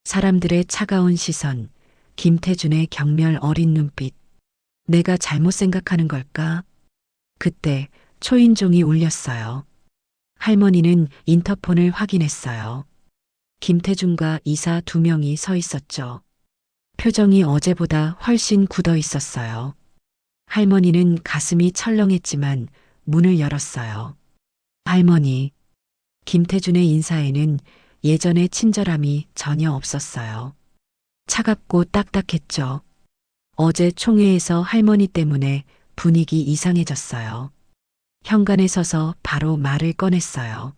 사람들의 차가운 시선, 김태준의 경멸 어린 눈빛. 내가 잘못 생각하는 걸까? 그때 초인종이 울렸어요. 할머니는 인터폰을 확인했어요. 김태준과 이사 2명이 서 있었죠. 표정이 어제보다 훨씬 굳어 있었어요. 할머니는 가슴이 철렁했지만 문을 열었어요. 할머니, 김태준의 인사에는 예전의 친절함이 전혀 없었어요. 차갑고 딱딱했죠. 어제 총회에서 할머니 때문에 분위기 이상해졌어요. 현관에 서서 바로 말을 꺼냈어요.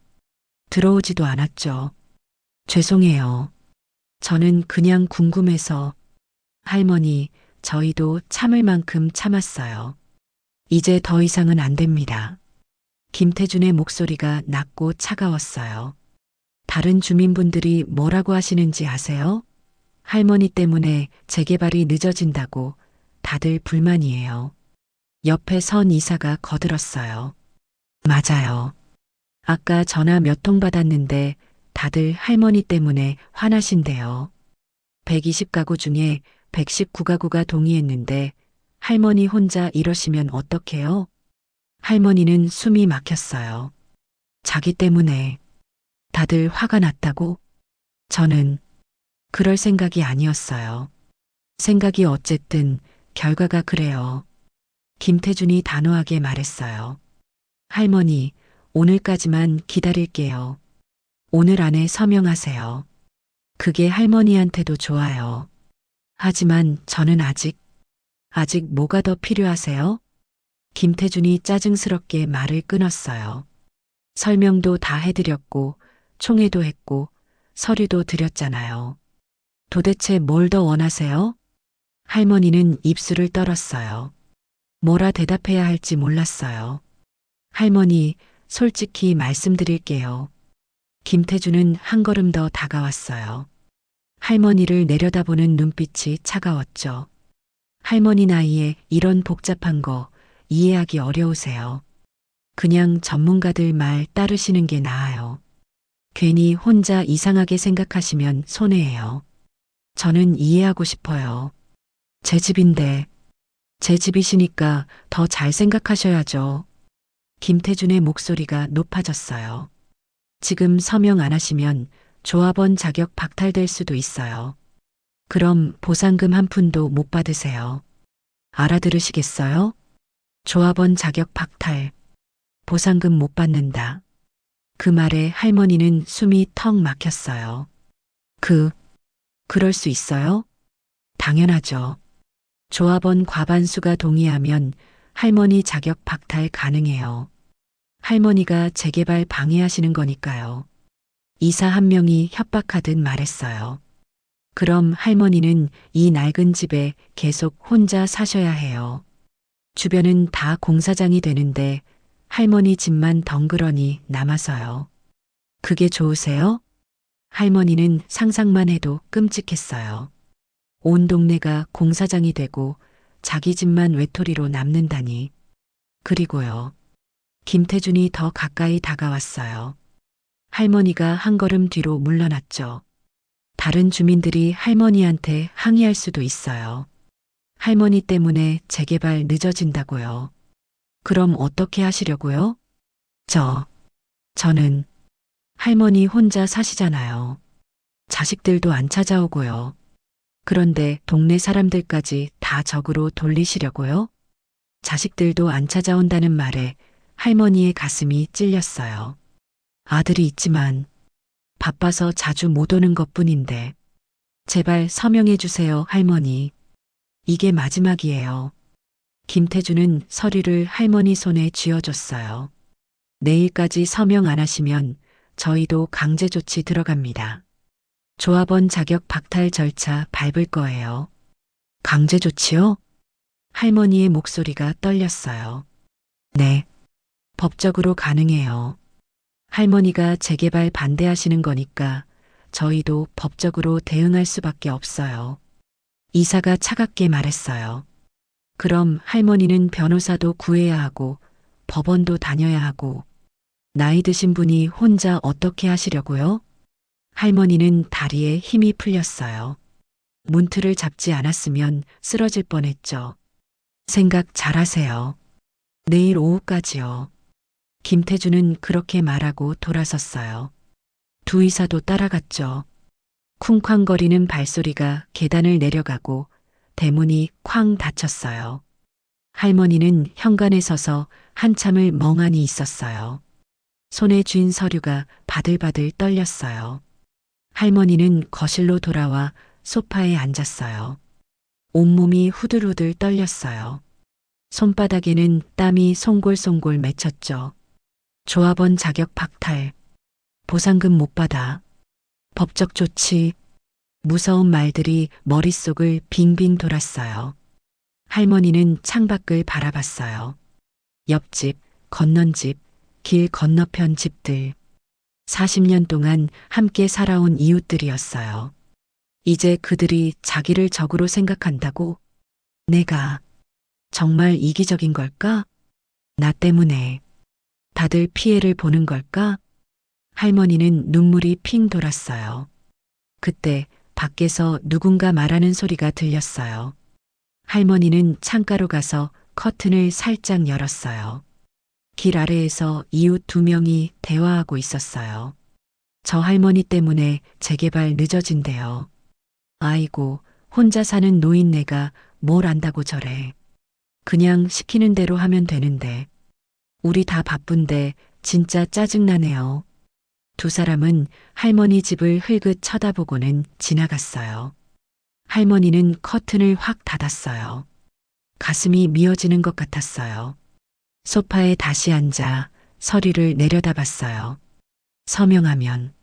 들어오지도 않았죠. 죄송해요. 저는 그냥 궁금해서. 할머니, 저희도 참을 만큼 참았어요. 이제 더 이상은 안 됩니다. 김태준의 목소리가 낮고 차가웠어요. 다른 주민분들이 뭐라고 하시는지 아세요? 할머니 때문에 재개발이 늦어진다고 다들 불만이에요. 옆에 선 이사가 거들었어요. 맞아요. 아까 전화 몇 통 받았는데 다들 할머니 때문에 화나신대요. 120가구 중에 119가구가 동의했는데 할머니 혼자 이러시면 어떡해요? 할머니는 숨이 막혔어요. 자기 때문에 다들 화가 났다고? 저는 그럴 생각이 아니었어요. 생각이 어쨌든 결과가 그래요. 김태준이 단호하게 말했어요. 할머니, 오늘까지만 기다릴게요. 오늘 안에 서명하세요. 그게 할머니한테도 좋아요. 하지만 저는 아직 뭐가 더 필요하세요? 김태준이 짜증스럽게 말을 끊었어요. 설명도 다 해드렸고, 총회도 했고, 서류도 드렸잖아요. 도대체 뭘 더 원하세요? 할머니는 입술을 떨었어요. 뭐라 대답해야 할지 몰랐어요. 할머니, 솔직히 말씀드릴게요. 김태준은 한 걸음 더 다가왔어요. 할머니를 내려다보는 눈빛이 차가웠죠. 할머니 나이에 이런 복잡한 거 이해하기 어려우세요. 그냥 전문가들 말 따르시는 게 나아요. 괜히 혼자 이상하게 생각하시면 손해예요. 저는 이해하고 싶어요. 제 집인데, 제 집이시니까 더 잘 생각하셔야죠. 김태준의 목소리가 높아졌어요. 지금 서명 안 하시면 조합원 자격 박탈될 수도 있어요. 그럼 보상금 한 푼도 못 받으세요. 알아들으시겠어요? 조합원 자격 박탈. 보상금 못 받는다. 그 말에 할머니는 숨이 턱 막혔어요. 그럴 수 있어요? 당연하죠. 조합원 과반수가 동의하면 할머니 자격 박탈 가능해요. 할머니가 재개발 방해하시는 거니까요. 이사 한 명이 협박하듯 말했어요. 그럼 할머니는 이 낡은 집에 계속 혼자 사셔야 해요. 주변은 다 공사장이 되는데 할머니 집만 덩그러니 남아서요. 그게 좋으세요? 할머니는 상상만 해도 끔찍했어요. 온 동네가 공사장이 되고 자기 집만 외톨이로 남는다니. 그리고요. 김태준이 더 가까이 다가왔어요. 할머니가 한 걸음 뒤로 물러났죠. 다른 주민들이 할머니한테 항의할 수도 있어요. 할머니 때문에 재개발 늦어진다고요. 그럼 어떻게 하시려고요? 저는 할머니 혼자 사시잖아요. 자식들도 안 찾아오고요. 그런데 동네 사람들까지 다 적으로 돌리시려고요? 자식들도 안 찾아온다는 말에 할머니의 가슴이 찔렸어요. 아들이 있지만 바빠서 자주 못 오는 것뿐인데 제발 서명해 주세요, 할머니. 이게 마지막이에요. 김태준은 서류를 할머니 손에 쥐어줬어요. 내일까지 서명 안 하시면 저희도 강제 조치 들어갑니다. 조합원 자격 박탈 절차 밟을 거예요. 강제 조치요? 할머니의 목소리가 떨렸어요. 네. 법적으로 가능해요. 할머니가 재개발 반대하시는 거니까 저희도 법적으로 대응할 수밖에 없어요. 이사가 차갑게 말했어요. 그럼 할머니는 변호사도 구해야 하고 법원도 다녀야 하고 나이 드신 분이 혼자 어떻게 하시려고요? 할머니는 다리에 힘이 풀렸어요. 문틀을 잡지 않았으면 쓰러질 뻔했죠. 생각 잘하세요. 내일 오후까지요. 김태준은 그렇게 말하고 돌아섰어요. 두 의사도 따라갔죠. 쿵쾅거리는 발소리가 계단을 내려가고 대문이 쾅 닫혔어요. 할머니는 현관에 서서 한참을 멍하니 있었어요. 손에 쥔 서류가 바들바들 떨렸어요. 할머니는 거실로 돌아와 소파에 앉았어요. 온몸이 후들후들 떨렸어요. 손바닥에는 땀이 송골송골 맺혔죠. 조합원 자격 박탈. 보상금 못 받아. 법적 조치. 무서운 말들이 머릿속을 빙빙 돌았어요. 할머니는 창밖을 바라봤어요. 옆집, 건넌집, 길 건너편 집들. 40년 동안 함께 살아온 이웃들이었어요. 이제 그들이 자기를 적으로 생각한다고? 내가 정말 이기적인 걸까? 나 때문에 다들 피해를 보는 걸까? 할머니는 눈물이 핑 돌았어요. 그때 밖에서 누군가 말하는 소리가 들렸어요. 할머니는 창가로 가서 커튼을 살짝 열었어요. 길 아래에서 이웃 두 명이 대화하고 있었어요. 저 할머니 때문에 재개발 늦어진대요. 아이고, 혼자 사는 노인네가 뭘 안다고 저래. 그냥 시키는 대로 하면 되는데. 우리 다 바쁜데 진짜 짜증나네요. 두 사람은 할머니 집을 흘긋 쳐다보고는 지나갔어요. 할머니는 커튼을 확 닫았어요. 가슴이 미어지는 것 같았어요. 소파에 다시 앉아 서류를 내려다봤어요. 서명하면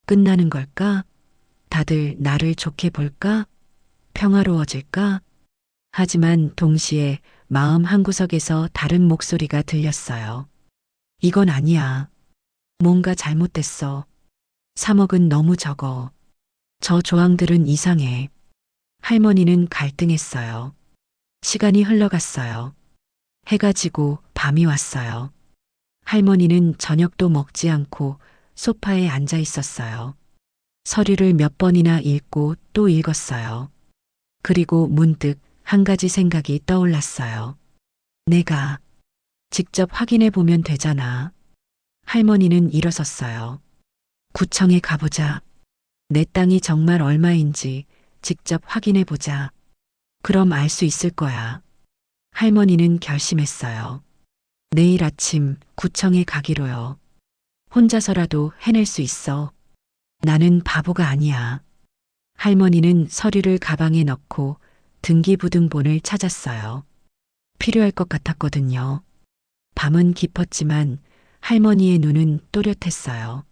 끝나는 걸까? 다들 나를 좋게 볼까? 평화로워질까? 하지만 동시에 마음 한구석에서 다른 목소리가 들렸어요. 이건 아니야. 뭔가 잘못됐어. 3억은 너무 적어. 저 조항들은 이상해. 할머니는 갈등했어요. 시간이 흘러갔어요. 해가 지고 밤이 왔어요. 할머니는 저녁도 먹지 않고 소파에 앉아 있었어요. 서류를 몇 번이나 읽고 또 읽었어요. 그리고 문득 한 가지 생각이 떠올랐어요. 내가 직접 확인해 보면 되잖아. 할머니는 일어섰어요. 구청에 가보자. 내 땅이 정말 얼마인지 직접 확인해 보자. 그럼 알 수 있을 거야. 할머니는 결심했어요. 내일 아침 구청에 가기로요. 혼자서라도 해낼 수 있어. 나는 바보가 아니야. 할머니는 서류를 가방에 넣고 등기부등본을 찾았어요. 필요할 것 같았거든요. 밤은 깊었지만 할머니의 눈은 또렷했어요.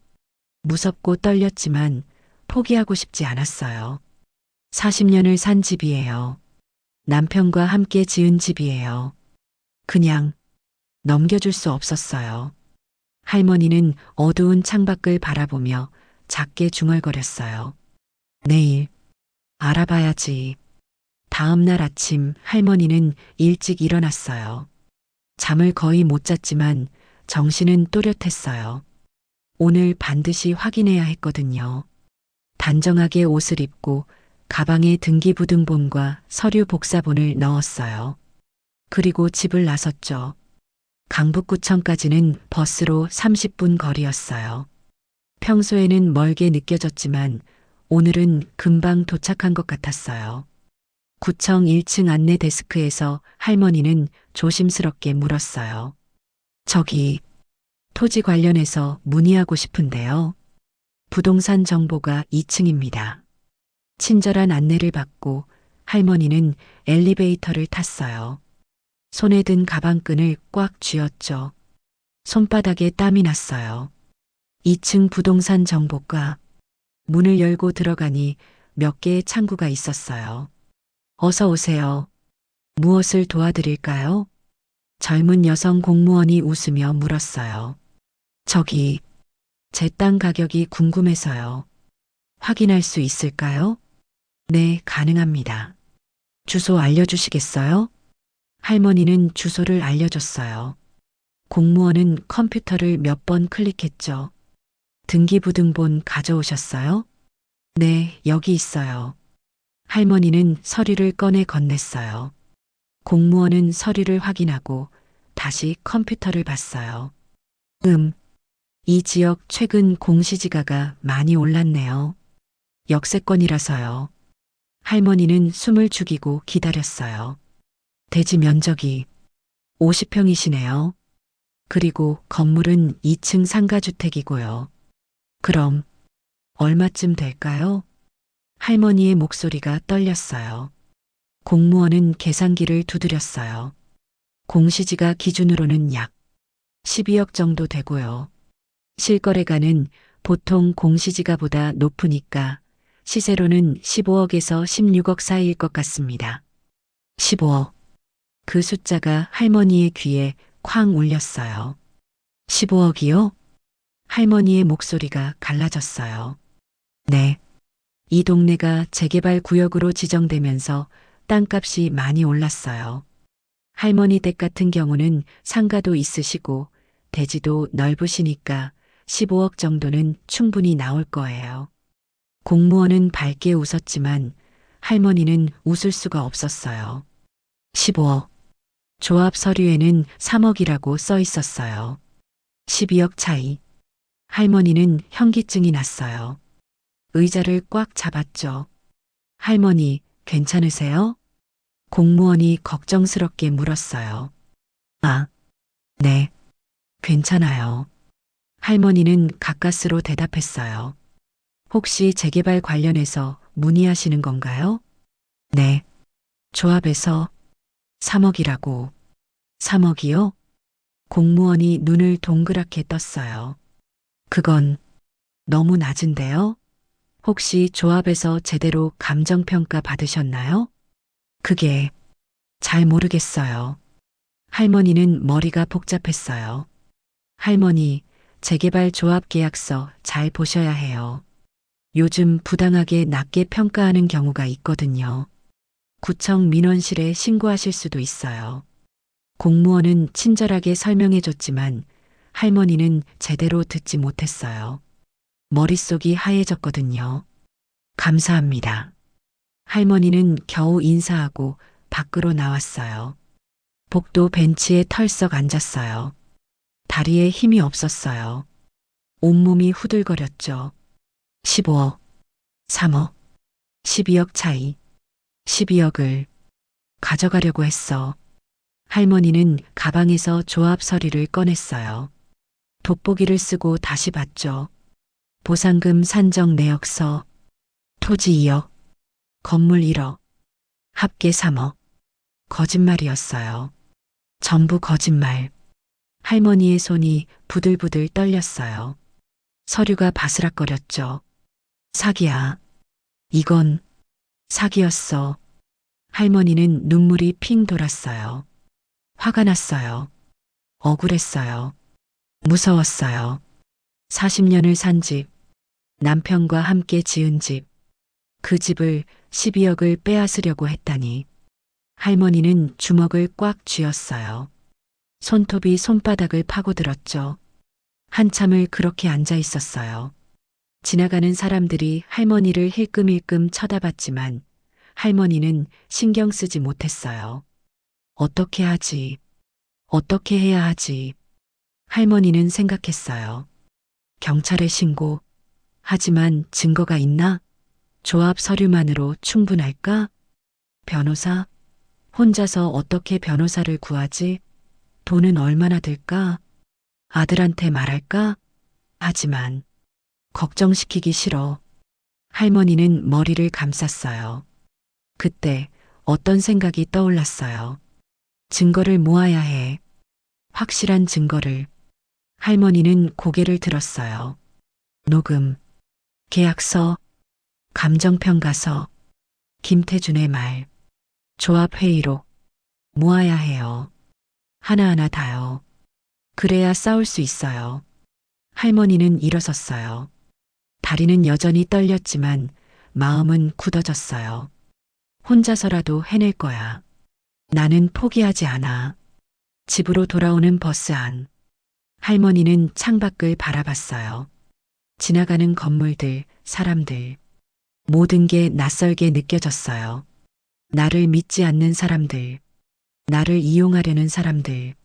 무섭고 떨렸지만 포기하고 싶지 않았어요. 40년을 산 집이에요. 남편과 함께 지은 집이에요. 그냥 넘겨줄 수 없었어요. 할머니는 어두운 창밖을 바라보며 작게 중얼거렸어요. 내일 알아봐야지. 다음 날 아침 할머니는 일찍 일어났어요. 잠을 거의 못 잤지만 정신은 또렷했어요. 오늘 반드시 확인해야 했거든요. 단정하게 옷을 입고 가방에 등기부등본과 서류 복사본을 넣었어요. 그리고 집을 나섰죠. 강북구청까지는 버스로 30분 거리였어요. 평소에는 멀게 느껴졌지만 오늘은 금방 도착한 것 같았어요. 구청 1층 안내 데스크에서 할머니는 조심스럽게 물었어요. 저기, 토지 관련해서 문의하고 싶은데요. 부동산 정보가 2층입니다. 친절한 안내를 받고 할머니는 엘리베이터를 탔어요. 손에 든 가방끈을 꽉 쥐었죠. 손바닥에 땀이 났어요. 2층 부동산 정보과 문을 열고 들어가니 몇 개의 창구가 있었어요. 어서 오세요. 무엇을 도와드릴까요? 젊은 여성 공무원이 웃으며 물었어요. 저기, 제 땅 가격이 궁금해서요. 확인할 수 있을까요? 네, 가능합니다. 주소 알려주시겠어요? 할머니는 주소를 알려줬어요. 공무원은 컴퓨터를 몇 번 클릭했죠. 등기부등본 가져오셨어요? 네, 여기 있어요. 할머니는 서류를 꺼내 건넸어요. 공무원은 서류를 확인하고 다시 컴퓨터를 봤어요. 이 지역 최근 공시지가가 많이 올랐네요. 역세권이라서요. 할머니는 숨을 죽이고 기다렸어요. 대지 면적이 50평이시네요. 그리고 건물은 2층 상가주택이고요. 그럼 얼마쯤 될까요? 할머니의 목소리가 떨렸어요. 공무원은 계산기를 두드렸어요. 공시지가 기준으로는 약 12억 정도 되고요. 실거래가는 보통 공시지가보다 높으니까 시세로는 15억에서 16억 사이일 것 같습니다. 15억. 그 숫자가 할머니의 귀에 쾅 울렸어요. 15억이요? 할머니의 목소리가 갈라졌어요. 네. 이 동네가 재개발 구역으로 지정되면서 땅값이 많이 올랐어요. 할머니 댁 같은 경우는 상가도 있으시고 대지도 넓으시니까 15억 정도는 충분히 나올 거예요. 공무원은 밝게 웃었지만 할머니는 웃을 수가 없었어요. 15억. 조합 서류에는 3억이라고 써 있었어요. 12억 차이. 할머니는 현기증이 났어요. 의자를 꽉 잡았죠. 할머니, 괜찮으세요? 공무원이 걱정스럽게 물었어요. 아, 네, 괜찮아요. 할머니는 가까스로 대답했어요. 혹시 재개발 관련해서 문의하시는 건가요? 네, 조합에서 3억이라고. 3억이요? 공무원이 눈을 동그랗게 떴어요. 그건 너무 낮은데요? 혹시 조합에서 제대로 감정평가 받으셨나요? 그게 잘 모르겠어요. 할머니는 머리가 복잡했어요. 할머니, 재개발 조합 계약서 잘 보셔야 해요. 요즘 부당하게 낮게 평가하는 경우가 있거든요. 구청 민원실에 신고하실 수도 있어요. 공무원은 친절하게 설명해 줬지만 할머니는 제대로 듣지 못했어요. 머릿속이 하얘졌거든요. 감사합니다. 할머니는 겨우 인사하고 밖으로 나왔어요. 복도 벤치에 털썩 앉았어요. 다리에 힘이 없었어요. 온몸이 후들거렸죠. 15억, 3억, 12억 차이. 12억을 가져가려고 했어. 할머니는 가방에서 조합 서류를 꺼냈어요. 돋보기를 쓰고 다시 봤죠. 보상금 산정 내역서, 토지 2억, 건물 1억, 합계 3억. 거짓말이었어요. 전부 거짓말. 할머니의 손이 부들부들 떨렸어요. 서류가 바스락거렸죠. 사기야. 이건 사기였어. 할머니는 눈물이 핑 돌았어요. 화가 났어요. 억울했어요. 무서웠어요. 40년을 산 집, 남편과 함께 지은 집, 그 집을 12억을 빼앗으려고 했다니. 할머니는 주먹을 꽉 쥐었어요. 손톱이 손바닥을 파고들었죠. 한참을 그렇게 앉아 있었어요. 지나가는 사람들이 할머니를 힐끔힐끔 쳐다봤지만 할머니는 신경 쓰지 못했어요. 어떻게 하지? 어떻게 해야 하지? 할머니는 생각했어요. 경찰에 신고. 하지만 증거가 있나? 조합 서류만으로 충분할까? 변호사? 혼자서 어떻게 변호사를 구하지? 돈은 얼마나 들까? 아들한테 말할까? 하지만 걱정시키기 싫어. 할머니는 머리를 감쌌어요. 그때 어떤 생각이 떠올랐어요. 증거를 모아야 해. 확실한 증거를. 할머니는 고개를 들었어요. 녹음, 계약서, 감정평가서, 김태준의 말, 조합회의록. 모아야 해요. 하나하나 다요. 그래야 싸울 수 있어요. 할머니는 일어섰어요. 다리는 여전히 떨렸지만 마음은 굳어졌어요. 혼자서라도 해낼 거야. 나는 포기하지 않아. 집으로 돌아오는 버스 안. 할머니는 창밖을 바라봤어요. 지나가는 건물들, 사람들. 모든 게 낯설게 느껴졌어요. 나를 믿지 않는 사람들. 나를 이용하려는 사람들.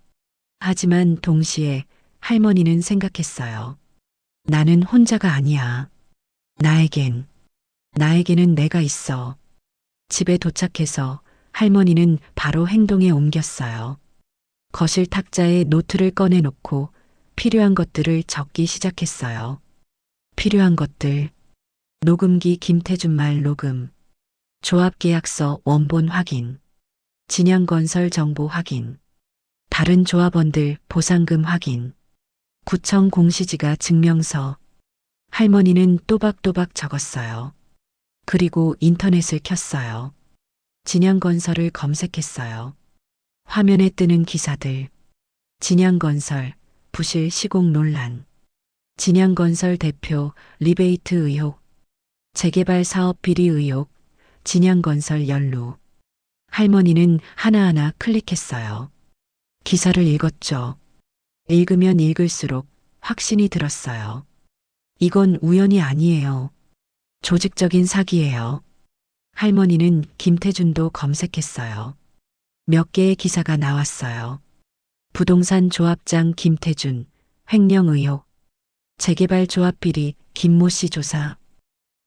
하지만 동시에 할머니는 생각했어요. 나는 혼자가 아니야. 나에게는 내가 있어. 집에 도착해서 할머니는 바로 행동에 옮겼어요. 거실 탁자에 노트를 꺼내놓고 필요한 것들을 적기 시작했어요. 필요한 것들. 녹음기 김태준 말 녹음. 조합계약서 원본 확인. 진양건설 정보 확인. 다른 조합원들 보상금 확인. 구청 공시지가 증명서. 할머니는 또박또박 적었어요. 그리고 인터넷을 켰어요. 진양건설을 검색했어요. 화면에 뜨는 기사들. 진양건설, 부실 시공 논란. 진양건설 대표 리베이트 의혹. 재개발 사업 비리 의혹. 진양건설 연루. 할머니는 하나하나 클릭했어요. 기사를 읽었죠. 읽으면 읽을수록 확신이 들었어요. 이건 우연이 아니에요. 조직적인 사기예요. 할머니는 김태준도 검색했어요. 몇 개의 기사가 나왔어요. 부동산 조합장 김태준, 횡령 의혹. 재개발 조합 비리 김모 씨 조사.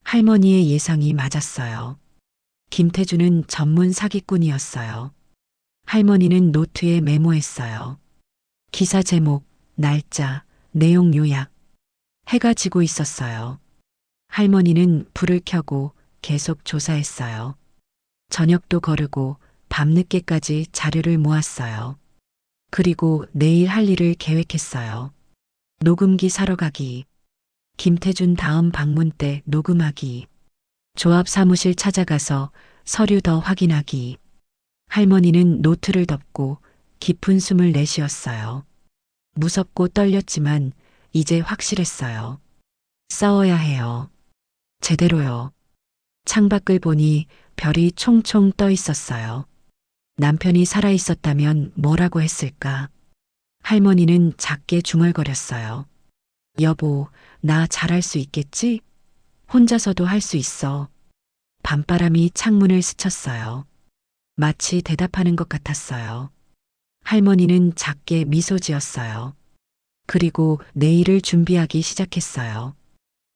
할머니의 예상이 맞았어요. 김태준은 전문 사기꾼이었어요. 할머니는 노트에 메모했어요. 기사 제목, 날짜, 내용 요약. 해가 지고 있었어요. 할머니는 불을 켜고 계속 조사했어요. 저녁도 거르고 밤늦게까지 자료를 모았어요. 그리고 내일 할 일을 계획했어요. 녹음기 사러 가기. 김태준 다음 방문 때 녹음하기. 조합 사무실 찾아가서 서류 더 확인하기. 할머니는 노트를 덮고 깊은 숨을 내쉬었어요. 무섭고 떨렸지만 이제 확실했어요. 싸워야 해요. 제대로요. 창밖을 보니 별이 총총 떠 있었어요. 남편이 살아 있었다면 뭐라고 했을까? 할머니는 작게 중얼거렸어요. 여보, 나 잘할 수 있겠지? 혼자서도 할 수 있어. 밤바람이 창문을 스쳤어요. 마치 대답하는 것 같았어요. 할머니는 작게 미소 지었어요. 그리고 내일을 준비하기 시작했어요.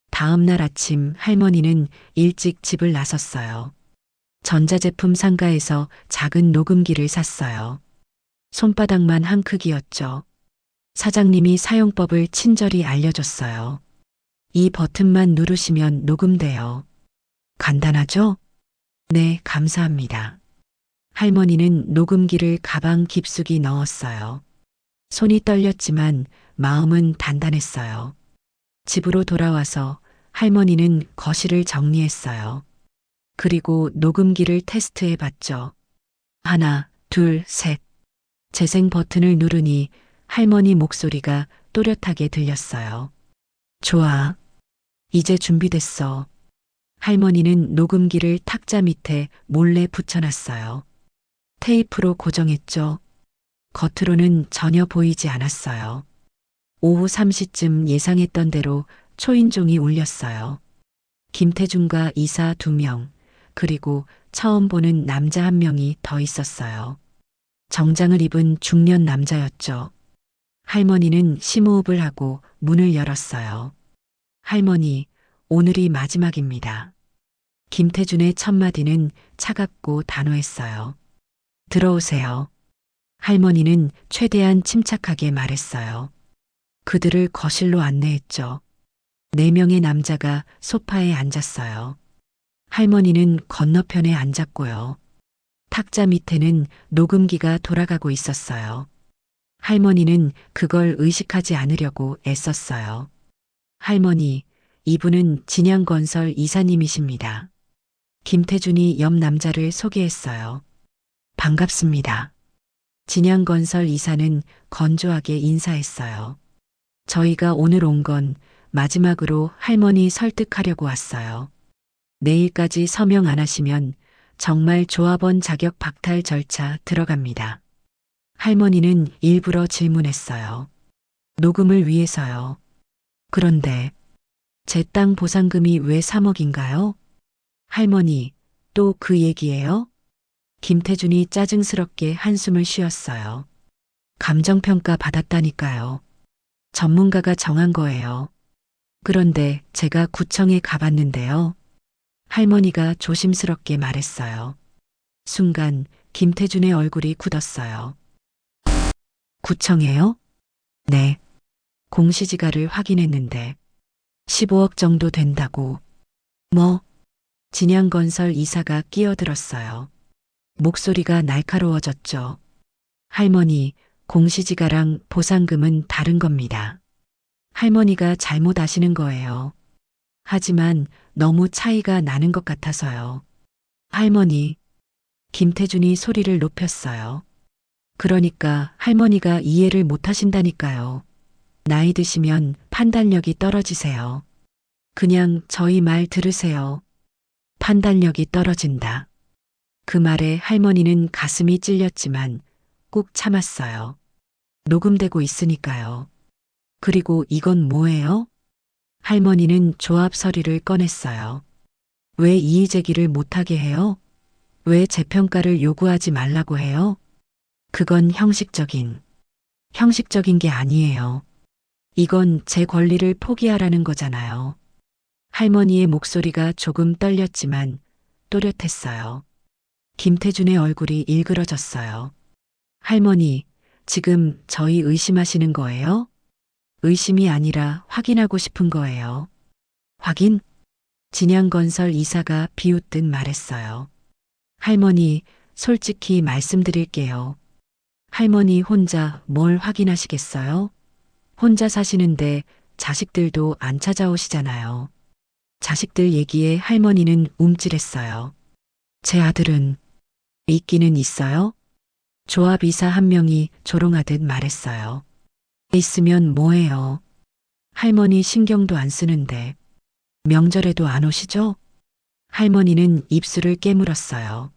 다음 날 아침 할머니는 일찍 집을 나섰어요. 전자제품 상가에서 작은 녹음기를 샀어요. 손바닥만 한 크기였죠. 사장님이 사용법을 친절히 알려줬어요. 이 버튼만 누르시면 녹음돼요. 간단하죠? 네, 감사합니다. 할머니는 녹음기를 가방 깊숙이 넣었어요. 손이 떨렸지만 마음은 단단했어요. 집으로 돌아와서 할머니는 거실을 정리했어요. 그리고 녹음기를 테스트해 봤죠. 하나, 둘, 셋. 재생 버튼을 누르니 할머니 목소리가 또렷하게 들렸어요. 좋아. 이제 준비됐어. 할머니는 녹음기를 탁자 밑에 몰래 붙여놨어요. 테이프로 고정했죠. 겉으로는 전혀 보이지 않았어요. 오후 3시쯤 예상했던 대로 초인종이 울렸어요. 김태준과 이사 2명, 그리고 처음 보는 남자 1명이 더 있었어요. 정장을 입은 중년 남자였죠. 할머니는 심호흡을 하고 문을 열었어요. 할머니, 오늘이 마지막입니다. 김태준의 첫 마디는 차갑고 단호했어요. 들어오세요. 할머니는 최대한 침착하게 말했어요. 그들을 거실로 안내했죠. 4명의 남자가 소파에 앉았어요. 할머니는 건너편에 앉았고요. 탁자 밑에는 녹음기가 돌아가고 있었어요. 할머니는 그걸 의식하지 않으려고 애썼어요. 할머니, 이분은 진양건설 이사님이십니다. 김태준이 옆 남자를 소개했어요. 반갑습니다. 진양건설 이사는 건조하게 인사했어요. 저희가 오늘 온 건 마지막으로 할머니 설득하려고 왔어요. 내일까지 서명 안 하시면 정말 조합원 자격 박탈 절차 들어갑니다. 할머니는 일부러 질문했어요. 녹음을 위해서요. 그런데 제 땅 보상금이 왜 3억인가요? 할머니, 또 그 얘기예요? 김태준이 짜증스럽게 한숨을 쉬었어요. 감정평가 받았다니까요. 전문가가 정한 거예요. 그런데 제가 구청에 가봤는데요. 할머니가 조심스럽게 말했어요. 순간 김태준의 얼굴이 굳었어요. 구청에요? 네. 공시지가를 확인했는데 15억 정도 된다고. 뭐? 진양건설 이사가 끼어들었어요. 목소리가 날카로워졌죠. 할머니, 공시지가랑 보상금은 다른 겁니다. 할머니가 잘못 아시는 거예요. 하지만 너무 차이가 나는 것 같아서요. 할머니, 김태준이 소리를 높였어요. 그러니까 할머니가 이해를 못 하신다니까요. 나이 드시면 판단력이 떨어지세요. 그냥 저희 말 들으세요. 판단력이 떨어진다. 그 말에 할머니는 가슴이 찔렸지만 꾹 참았어요. 녹음되고 있으니까요. 그리고 이건 뭐예요? 할머니는 조합 서류를 꺼냈어요. 왜 이의제기를 못하게 해요? 왜 재평가를 요구하지 말라고 해요? 그건 형식적인 게 아니에요. 이건 제 권리를 포기하라는 거잖아요. 할머니의 목소리가 조금 떨렸지만 또렷했어요. 김태준의 얼굴이 일그러졌어요. 할머니, 지금 저희 의심하시는 거예요? 의심이 아니라 확인하고 싶은 거예요. 확인? 진양건설 이사가 비웃듯 말했어요. 할머니, 솔직히 말씀드릴게요. 할머니 혼자 뭘 확인하시겠어요? 혼자 사시는데 자식들도 안 찾아오시잖아요. 자식들 얘기에 할머니는 움찔했어요. 제 아들은 있기는 있어요? 조합이사 1명이 조롱하듯 말했어요. 있으면 뭐해요? 할머니 신경도 안 쓰는데 명절에도 안 오시죠? 할머니는 입술을 깨물었어요.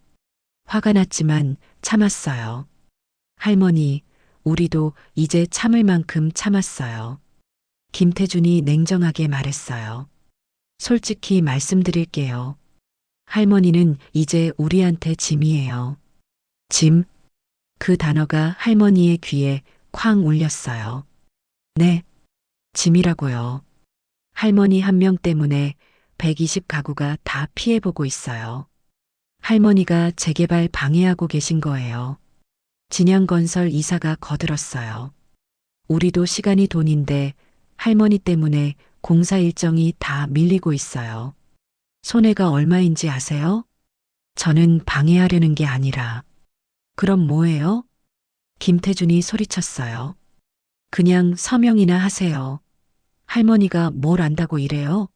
화가 났지만 참았어요. 할머니, 우리도 이제 참을 만큼 참았어요. 김태준이 냉정하게 말했어요. 솔직히 말씀드릴게요. 할머니는 이제 우리한테 짐이에요. 짐? 그 단어가 할머니의 귀에 쾅 울렸어요. 네, 짐이라고요. 할머니 1명 때문에 120 가구가 다 피해보고 있어요. 할머니가 재개발 방해하고 계신 거예요. 진양건설 이사가 거들었어요. 우리도 시간이 돈인데 할머니 때문에 공사 일정이 다 밀리고 있어요. 손해가 얼마인지 아세요? 저는 방해하려는 게 아니라. 그럼 뭐예요? 김태준이 소리쳤어요. 그냥 서명이나 하세요. 할머니가 뭘 안다고 이래요?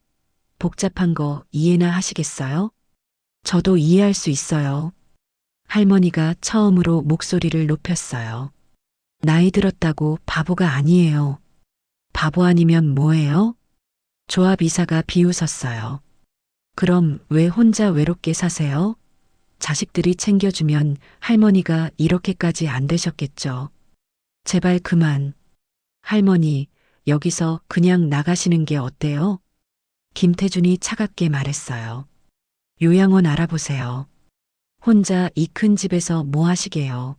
복잡한 거 이해나 하시겠어요? 저도 이해할 수 있어요. 할머니가 처음으로 목소리를 높였어요. 나이 들었다고 바보가 아니에요. 바보 아니면 뭐예요? 조합 이사가 비웃었어요. 그럼 왜 혼자 외롭게 사세요? 자식들이 챙겨주면 할머니가 이렇게까지 안 되셨겠죠. 제발 그만. 할머니, 여기서 그냥 나가시는 게 어때요? 김태준이 차갑게 말했어요. 요양원 알아보세요. 혼자 이 큰 집에서 뭐 하시게요?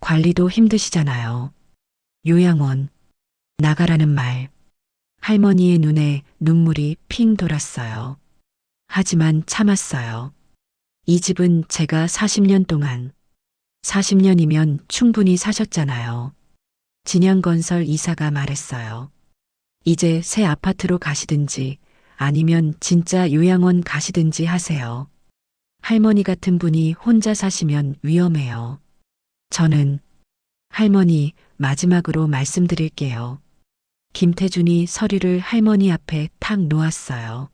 관리도 힘드시잖아요. 요양원, 나가라는 말. 할머니의 눈에 눈물이 핑 돌았어요. 하지만 참았어요. 이 집은 제가 40년 동안, 40년이면 충분히 사셨잖아요. 진양건설 이사가 말했어요. 이제 새 아파트로 가시든지 아니면 진짜 요양원 가시든지 하세요. 할머니 같은 분이 혼자 사시면 위험해요. 저는 할머니 마지막으로 말씀드릴게요. 김태준이 서류를 할머니 앞에 탁 놓았어요.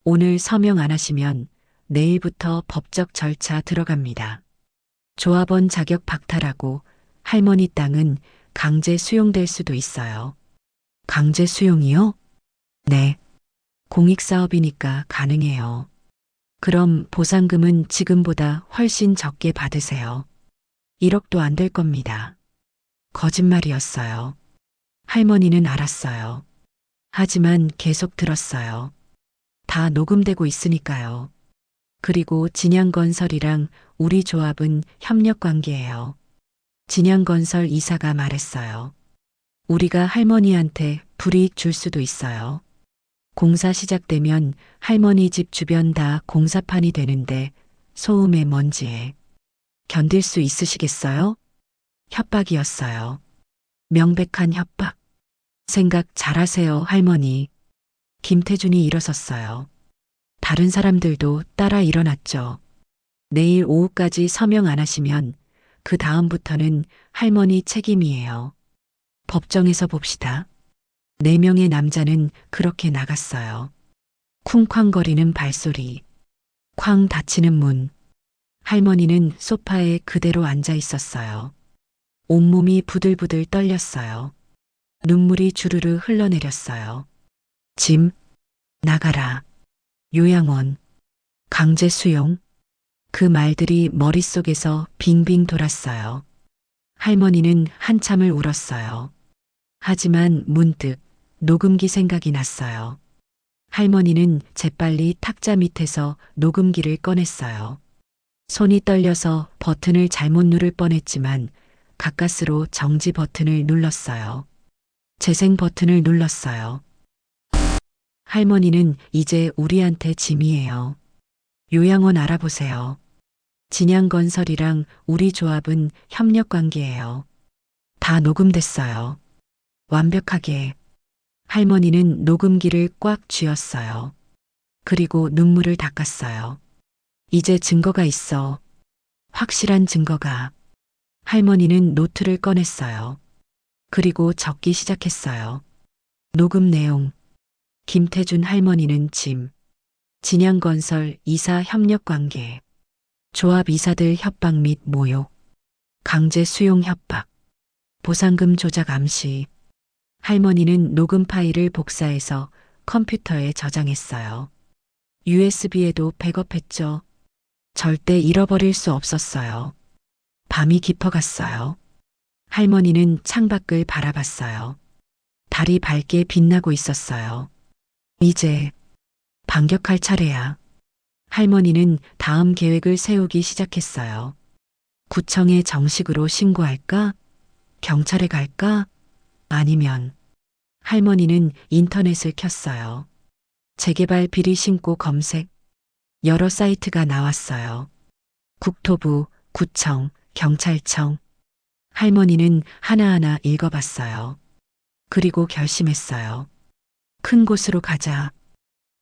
오늘 서명 안 하시면 내일부터 법적 절차 들어갑니다. 조합원 자격 박탈하고 할머니 땅은 강제 수용될 수도 있어요. 강제 수용이요? 네. 공익사업이니까 가능해요. 그럼 보상금은 지금보다 훨씬 적게 받으세요. 1억도 안 될 겁니다. 거짓말이었어요. 할머니는 알았어요. 하지만 계속 들었어요. 다 녹음되고 있으니까요. 그리고 진양건설이랑 우리 조합은 협력 관계예요. 진양건설 이사가 말했어요. 우리가 할머니한테 불이익 줄 수도 있어요. 공사 시작되면 할머니 집 주변 다 공사판이 되는데 소음에 먼지에 견딜 수 있으시겠어요? 협박이었어요. 명백한 협박. 생각 잘하세요, 할머니. 김태준이 일어섰어요. 다른 사람들도 따라 일어났죠. 내일 오후까지 서명 안 하시면 그 다음부터는 할머니 책임이에요. 법정에서 봅시다. 4명의 남자는 그렇게 나갔어요. 쿵쾅거리는 발소리, 쾅 닫히는 문. 할머니는 소파에 그대로 앉아 있었어요. 온몸이 부들부들 떨렸어요. 눈물이 주르르 흘러내렸어요. 짐, 나가라. 요양원, 강제 수용. 그 말들이 머릿속에서 빙빙 돌았어요. 할머니는 한참을 울었어요. 하지만 문득 녹음기 생각이 났어요. 할머니는 재빨리 탁자 밑에서 녹음기를 꺼냈어요. 손이 떨려서 버튼을 잘못 누를 뻔했지만 가까스로 정지 버튼을 눌렀어요. 재생 버튼을 눌렀어요. 할머니는 이제 우리한테 짐이에요. 요양원 알아보세요. 진양건설이랑 우리 조합은 협력 관계예요. 다 녹음됐어요. 완벽하게. 할머니는 녹음기를 꽉 쥐었어요. 그리고 눈물을 닦았어요. 이제 증거가 있어. 확실한 증거가. 할머니는 노트를 꺼냈어요. 그리고 적기 시작했어요. 녹음 내용. 김태준 할머니는 짐. 진양건설 이사 협력 관계. 조합 이사들 협박 및 모욕. 강제 수용 협박. 보상금 조작 암시. 할머니는 녹음 파일을 복사해서 컴퓨터에 저장했어요. USB에도 백업했죠. 절대 잃어버릴 수 없었어요. 밤이 깊어갔어요. 할머니는 창밖을 바라봤어요. 달이 밝게 빛나고 있었어요. 이제 반격할 차례야. 할머니는 다음 계획을 세우기 시작했어요. 구청에 정식으로 신고할까? 경찰에 갈까? 아니면 할머니는 인터넷을 켰어요. 재개발 비리 신고 검색. 여러 사이트가 나왔어요. 국토부, 구청, 경찰청. 할머니는 하나하나 읽어봤어요. 그리고 결심했어요. 큰 곳으로 가자.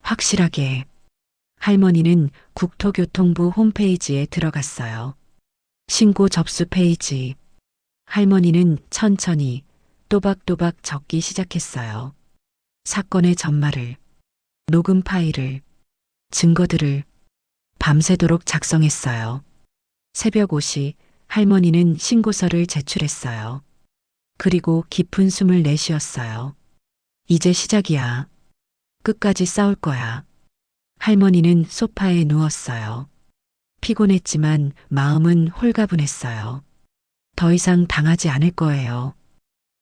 확실하게. 할머니는 국토교통부 홈페이지에 들어갔어요. 신고 접수 페이지. 할머니는 천천히 또박또박 적기 시작했어요. 사건의 전말을, 녹음 파일을, 증거들을 밤새도록 작성했어요. 새벽 5시 할머니는 신고서를 제출했어요. 그리고 깊은 숨을 내쉬었어요. 이제 시작이야. 끝까지 싸울 거야. 할머니는 소파에 누웠어요. 피곤했지만 마음은 홀가분했어요. 더 이상 당하지 않을 거예요.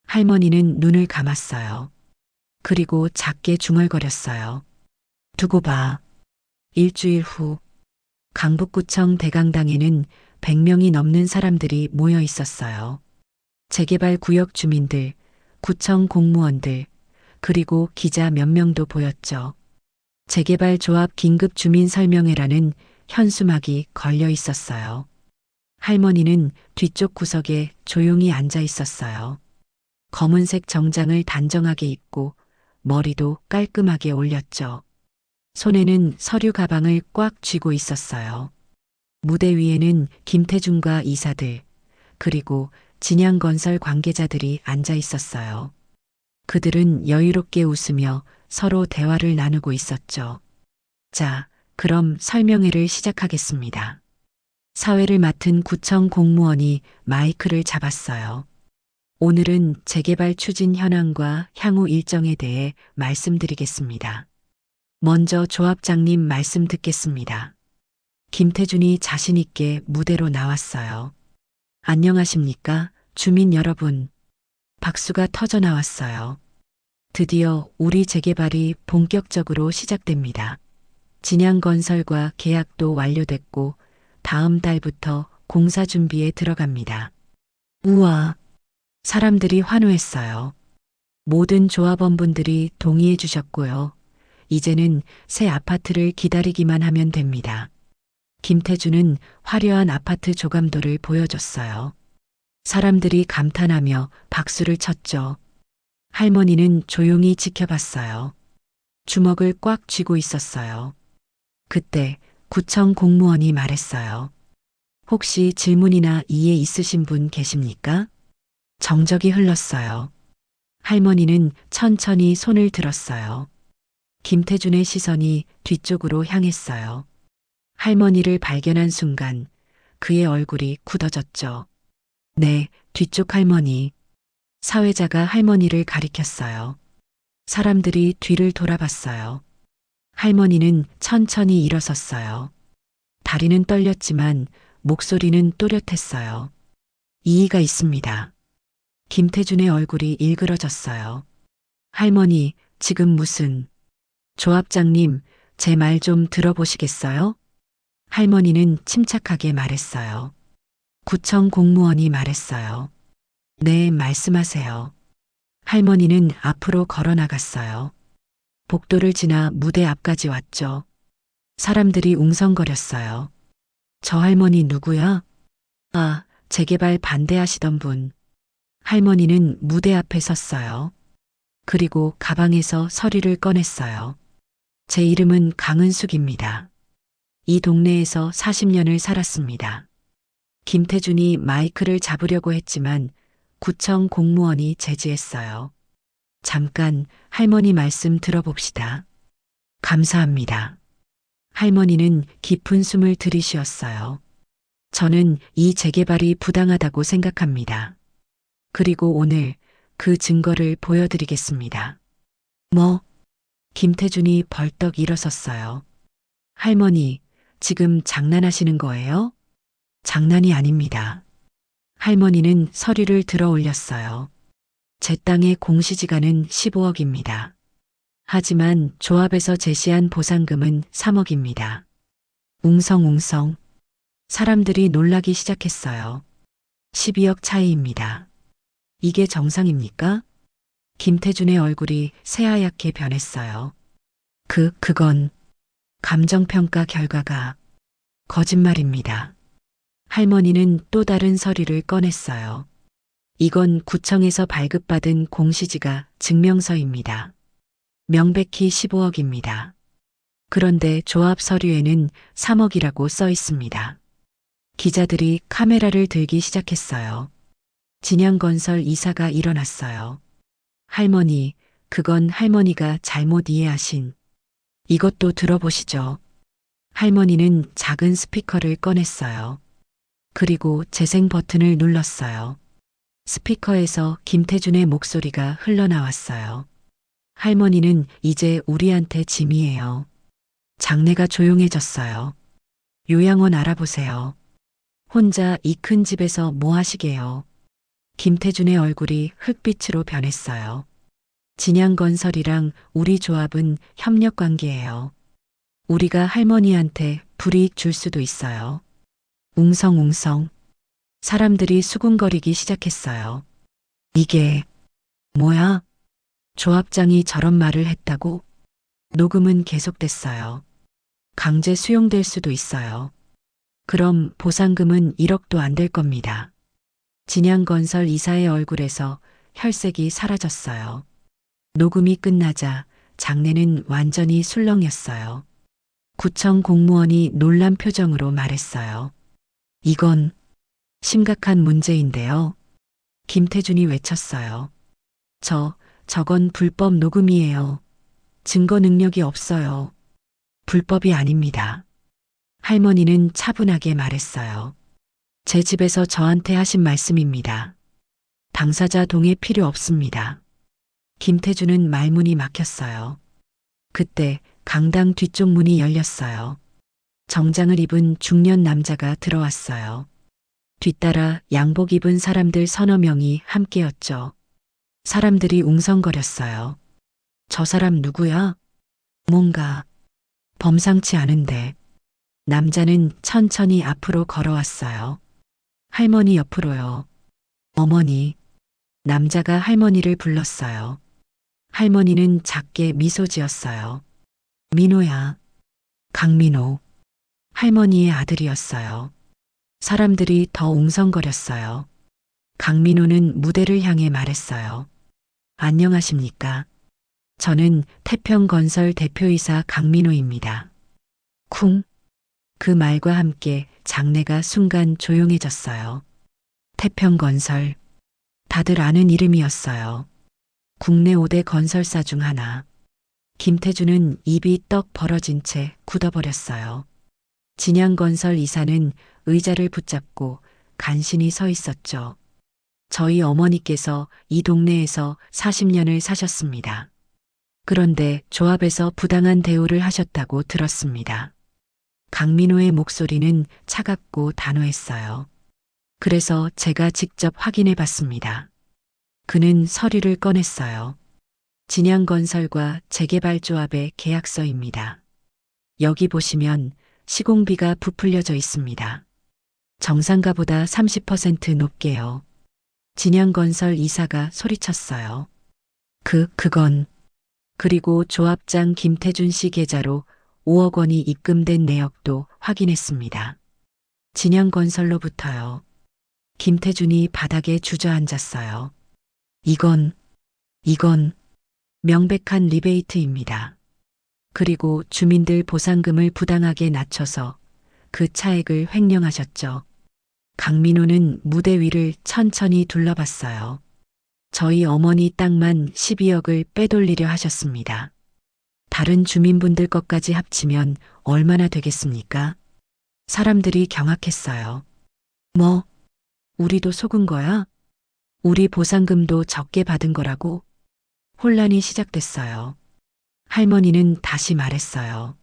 할머니는 눈을 감았어요. 그리고 작게 중얼거렸어요. 두고 봐. 일주일 후 강북구청 대강당에는 100명이 넘는 사람들이 모여 있었어요. 재개발 구역 주민들, 구청 공무원들, 그리고 기자 몇 명도 보였죠. 재개발 조합 긴급 주민 설명회라는 현수막이 걸려 있었어요. 할머니는 뒤쪽 구석에 조용히 앉아 있었어요. 검은색 정장을 단정하게 입고 머리도 깔끔하게 올렸죠. 손에는 서류 가방을 꽉 쥐고 있었어요. 무대 위에는 김태준과 이사들, 그리고 진양건설 관계자들이 앉아 있었어요. 그들은 여유롭게 웃으며 서로 대화를 나누고 있었죠. 자, 그럼 설명회를 시작하겠습니다. 사회를 맡은 구청 공무원이 마이크를 잡았어요. 오늘은 재개발 추진 현황과 향후 일정에 대해 말씀드리겠습니다. 먼저 조합장님 말씀 듣겠습니다. 김태준이 자신있게 무대로 나왔어요. 안녕하십니까, 주민 여러분. 박수가 터져 나왔어요. 드디어 우리 재개발이 본격적으로 시작됩니다. 진양건설과 계약도 완료됐고 다음 달부터 공사 준비에 들어갑니다. 우와! 사람들이 환호했어요. 모든 조합원분들이 동의해 주셨고요. 이제는 새 아파트를 기다리기만 하면 됩니다. 김태준은 화려한 아파트 조감도를 보여줬어요. 사람들이 감탄하며 박수를 쳤죠. 할머니는 조용히 지켜봤어요. 주먹을 꽉 쥐고 있었어요. 그때 구청 공무원이 말했어요. 혹시 질문이나 이해 있으신 분 계십니까? 정적이 흘렀어요. 할머니는 천천히 손을 들었어요. 김태준의 시선이 뒤쪽으로 향했어요. 할머니를 발견한 순간 그의 얼굴이 굳어졌죠. 네, 뒤쪽 할머니. 사회자가 할머니를 가리켰어요. 사람들이 뒤를 돌아봤어요. 할머니는 천천히 일어섰어요. 다리는 떨렸지만 목소리는 또렷했어요. 이의가 있습니다. 김태준의 얼굴이 일그러졌어요. 할머니, 지금 무슨... 조합장님, 제 말 좀 들어보시겠어요? 할머니는 침착하게 말했어요. 구청 공무원이 말했어요. 네, 말씀하세요. 할머니는 앞으로 걸어 나갔어요. 복도를 지나 무대 앞까지 왔죠. 사람들이 웅성거렸어요. 저 할머니 누구야? 아, 재개발 반대하시던 분. 할머니는 무대 앞에 섰어요. 그리고 가방에서 서류를 꺼냈어요. 제 이름은 강은숙입니다. 이 동네에서 40년을 살았습니다. 김태준이 마이크를 잡으려고 했지만 구청 공무원이 제지했어요. 잠깐 할머니 말씀 들어봅시다. 감사합니다. 할머니는 깊은 숨을 들이쉬었어요. 저는 이 재개발이 부당하다고 생각합니다. 그리고 오늘 그 증거를 보여드리겠습니다. 뭐? 김태준이 벌떡 일어섰어요. 할머니, 지금 장난하시는 거예요? 장난이 아닙니다. 할머니는 서류를 들어 올렸어요. 제 땅의 공시지가는 15억입니다. 하지만 조합에서 제시한 보상금은 3억입니다. 웅성웅성. 사람들이 놀라기 시작했어요. 12억 차이입니다. 이게 정상입니까? 김태준의 얼굴이 새하얗게 변했어요. 그건 감정평가 결과가 거짓말입니다. 할머니는 또 다른 서류를 꺼냈어요. 이건 구청에서 발급받은 공시지가 증명서입니다. 명백히 15억입니다. 그런데 조합 서류에는 3억이라고 써 있습니다. 기자들이 카메라를 들기 시작했어요. 진양건설 이사가 일어났어요. 할머니, 그건 할머니가 잘못 이해하신. 이것도 들어보시죠. 할머니는 작은 스피커를 꺼냈어요. 그리고 재생 버튼을 눌렀어요. 스피커에서 김태준의 목소리가 흘러나왔어요. 할머니는 이제 우리한테 짐이에요. 장내가 조용해졌어요. 요양원 알아보세요. 혼자 이 큰 집에서 뭐 하시게요? 김태준의 얼굴이 흙빛으로 변했어요. 진양건설이랑 우리 조합은 협력 관계예요. 우리가 할머니한테 불이익 줄 수도 있어요. 웅성웅성. 사람들이 수군거리기 시작했어요. 이게 뭐야? 조합장이 저런 말을 했다고? 녹음은 계속됐어요. 강제 수용될 수도 있어요. 그럼 보상금은 1억도 안 될 겁니다. 진양건설 이사의 얼굴에서 혈색이 사라졌어요. 녹음이 끝나자 장내는 완전히 술렁였어요. 구청 공무원이 놀란 표정으로 말했어요. 이건 심각한 문제인데요. 김태준이 외쳤어요. 저건 불법 녹음이에요. 증거 능력이 없어요. 불법이 아닙니다. 할머니는 차분하게 말했어요. 제 집에서 저한테 하신 말씀입니다. 당사자 동의 필요 없습니다. 김태준은 말문이 막혔어요. 그때 강당 뒤쪽 문이 열렸어요. 정장을 입은 중년 남자가 들어왔어요. 뒤따라 양복 입은 사람들 서너 명이 함께였죠. 사람들이 웅성거렸어요. 저 사람 누구야? 뭔가 범상치 않은데. 남자는 천천히 앞으로 걸어왔어요. 할머니 옆으로요. 어머니. 남자가 할머니를 불렀어요. 할머니는 작게 미소 지었어요. 민호야. 강민호. 할머니의 아들이었어요. 사람들이 더 웅성거렸어요. 강민호는 무대를 향해 말했어요. 안녕하십니까. 저는 태평건설 대표이사 강민호입니다. 쿵. 그 말과 함께 장내가 순간 조용해졌어요. 태평건설. 다들 아는 이름이었어요. 국내 5대 건설사 중 하나. 김태준은 입이 떡 벌어진 채 굳어버렸어요. 진양건설 이사는 의자를 붙잡고 간신히 서 있었죠. 저희 어머니께서 이 동네에서 40년을 사셨습니다. 그런데 조합에서 부당한 대우를 하셨다고 들었습니다. 강민호의 목소리는 차갑고 단호했어요. 그래서 제가 직접 확인해 봤습니다. 그는 서류를 꺼냈어요. 진양건설과 재개발조합의 계약서입니다. 여기 보시면 시공비가 부풀려져 있습니다. 정상가보다 30% 높게요. 진양건설 이사가 소리쳤어요. 그건. 그리고 조합장 김태준 씨 계좌로 5억 원이 입금된 내역도 확인했습니다. 진양건설로부터요. 김태준이 바닥에 주저앉았어요. 이건 명백한 리베이트입니다. 그리고 주민들 보상금을 부당하게 낮춰서 그 차액을 횡령하셨죠. 강민호는 무대 위를 천천히 둘러봤어요. 저희 어머니 땅만 12억을 빼돌리려 하셨습니다. 다른 주민분들 것까지 합치면 얼마나 되겠습니까? 사람들이 경악했어요. 뭐, 우리도 속은 거야? 우리 보상금도 적게 받은 거라고? 혼란이 시작됐어요. 할머니는 다시 말했어요.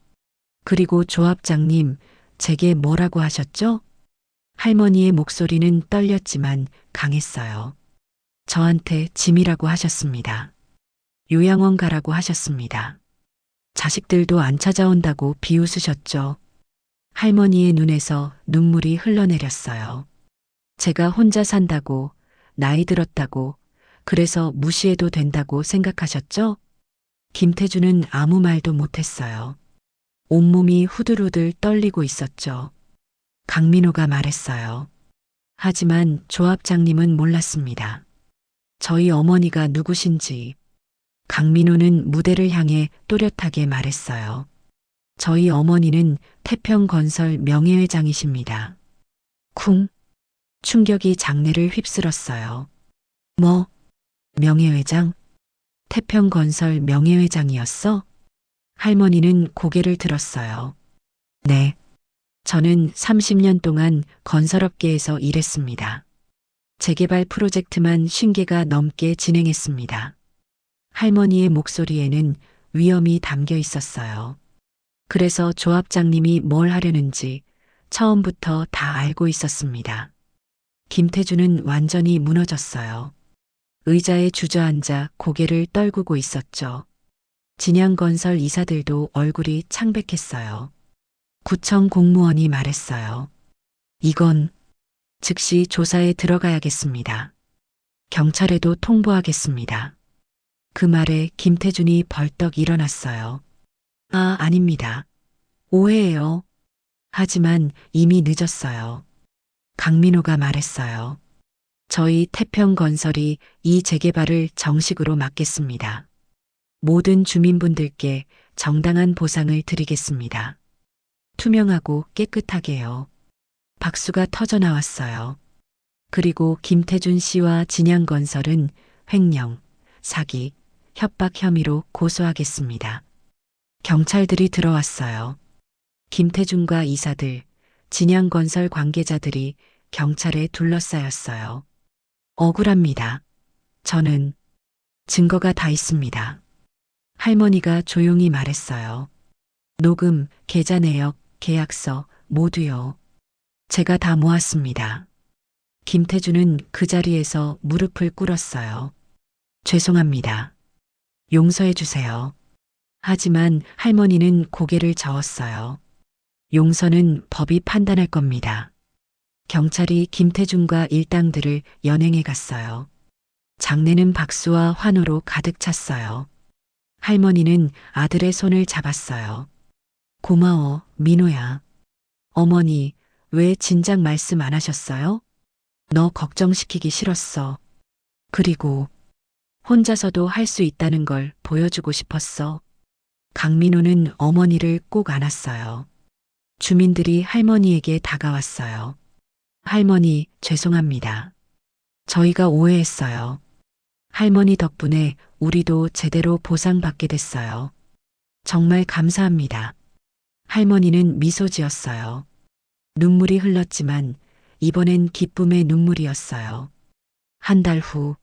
그리고 조합장님, 제게 뭐라고 하셨죠? 할머니의 목소리는 떨렸지만 강했어요. 저한테 짐이라고 하셨습니다. 요양원 가라고 하셨습니다. 자식들도 안 찾아온다고 비웃으셨죠. 할머니의 눈에서 눈물이 흘러내렸어요. 제가 혼자 산다고, 나이 들었다고, 그래서 무시해도 된다고 생각하셨죠? 김태준은 아무 말도 못했어요. 온몸이 후들후들 떨리고 있었죠. 강민호가 말했어요. 하지만 조합장님은 몰랐습니다. 저희 어머니가 누구신지. 강민호는 무대를 향해 또렷하게 말했어요. 저희 어머니는 태평건설 명예회장이십니다. 쿵. 충격이 장내를 휩쓸었어요. 뭐? 명예회장? 태평건설 명예회장이었어? 할머니는 고개를 들었어요. 네. 저는 30년 동안 건설업계에서 일했습니다. 재개발 프로젝트만 50개가 넘게 진행했습니다. 할머니의 목소리에는 위험이 담겨 있었어요. 그래서 조합장님이 뭘 하려는지 처음부터 다 알고 있었습니다. 김태준은 완전히 무너졌어요. 의자에 주저앉아 고개를 떨구고 있었죠. 진양건설 이사들도 얼굴이 창백했어요. 구청 공무원이 말했어요. 이건 즉시 조사에 들어가야겠습니다. 경찰에도 통보하겠습니다. 그 말에 김태준이 벌떡 일어났어요. 아, 아닙니다. 오해예요. 하지만 이미 늦었어요. 강민호가 말했어요. 저희 태평건설이 이 재개발을 정식으로 맡겠습니다. 모든 주민분들께 정당한 보상을 드리겠습니다. 투명하고 깨끗하게요. 박수가 터져 나왔어요. 그리고 김태준 씨와 진양건설은 횡령, 사기, 협박 혐의로 고소하겠습니다. 경찰들이 들어왔어요. 김태준과 이사들, 진양건설 관계자들이 경찰에 둘러싸였어요. 억울합니다. 저는 증거가 다 있습니다. 할머니가 조용히 말했어요. 녹음, 계좌 내역, 계약서 모두요. 제가 다 모았습니다. 김태준은 그 자리에서 무릎을 꿇었어요. 죄송합니다. 용서해 주세요. 하지만 할머니는 고개를 저었어요. 용서는 법이 판단할 겁니다. 경찰이 김태준과 일당들을 연행해 갔어요. 장내는 박수와 환호로 가득 찼어요. 할머니는 아들의 손을 잡았어요. 고마워, 민호야. 어머니, 왜 진작 말씀 안 하셨어요? 너 걱정시키기 싫었어. 그리고 혼자서도 할 수 있다는 걸 보여주고 싶었어. 강민호는 어머니를 꼭 안았어요. 주민들이 할머니에게 다가왔어요. 할머니, 죄송합니다. 저희가 오해했어요. 할머니 덕분에 우리도 제대로 보상받게 됐어요. 정말 감사합니다. 할머니는 미소 지었어요. 눈물이 흘렀지만 이번엔 기쁨의 눈물이었어요. 한 달 후,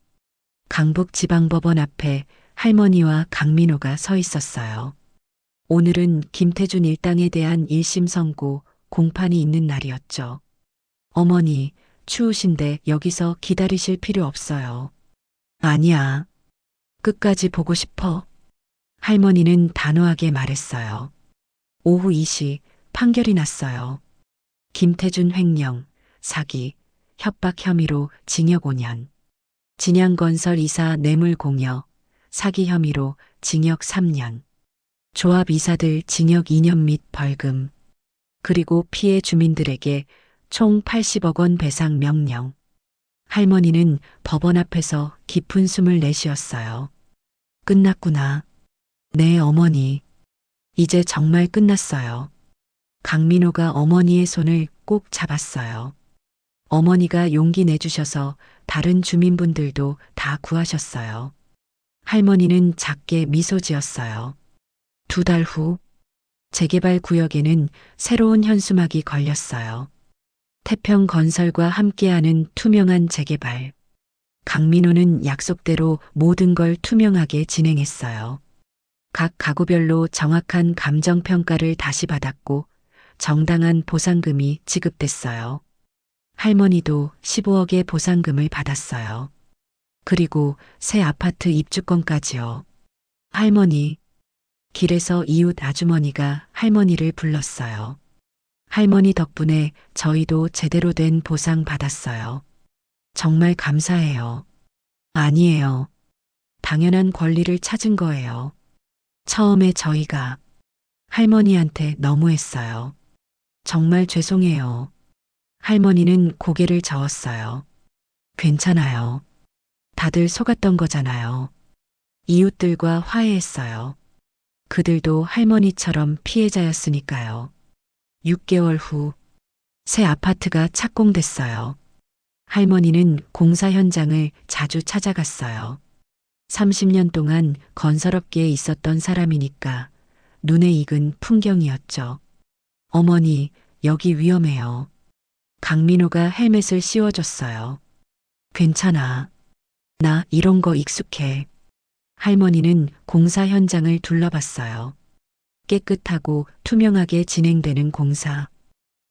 강북지방법원 앞에 할머니와 강민호가 서 있었어요. 오늘은 김태준 일당에 대한 1심 선고 공판이 있는 날이었죠. 어머니, 추우신데 여기서 기다리실 필요 없어요. 아니야. 끝까지 보고 싶어. 할머니는 단호하게 말했어요. 오후 2시 판결이 났어요. 김태준 횡령, 사기, 협박 혐의로 징역 5년. 진양건설 이사 뇌물공여, 사기 혐의로 징역 3년. 조합 이사들 징역 2년 및 벌금. 그리고 피해 주민들에게 총 80억 원 배상 명령. 할머니는 법원 앞에서 깊은 숨을 내쉬었어요. 끝났구나. 네, 어머니. 이제 정말 끝났어요. 강민호가 어머니의 손을 꼭 잡았어요. 어머니가 용기 내주셔서 다른 주민분들도 다 구하셨어요. 할머니는 작게 미소 지었어요. 2달 후, 재개발 구역에는 새로운 현수막이 걸렸어요. 태평건설과 함께하는 투명한 재개발. 강민호는 약속대로 모든 걸 투명하게 진행했어요. 각 가구별로 정확한 감정평가를 다시 받았고 정당한 보상금이 지급됐어요. 할머니도 15억의 보상금을 받았어요. 그리고 새 아파트 입주권까지요. 할머니, 길에서 이웃 아주머니가 할머니를 불렀어요. 할머니 덕분에 저희도 제대로 된 보상 받았어요. 정말 감사해요. 아니에요. 당연한 권리를 찾은 거예요. 처음에 저희가 할머니한테 너무했어요. 정말 죄송해요. 할머니는 고개를 저었어요. 괜찮아요. 다들 속았던 거잖아요. 이웃들과 화해했어요. 그들도 할머니처럼 피해자였으니까요. 6개월 후, 새 아파트가 착공됐어요. 할머니는 공사 현장을 자주 찾아갔어요. 30년 동안 건설업계에 있었던 사람이니까 눈에 익은 풍경이었죠. 어머니, 여기 위험해요. 강민호가 헬멧을 씌워줬어요. 괜찮아. 나 이런 거 익숙해. 할머니는 공사 현장을 둘러봤어요. 깨끗하고 투명하게 진행되는 공사.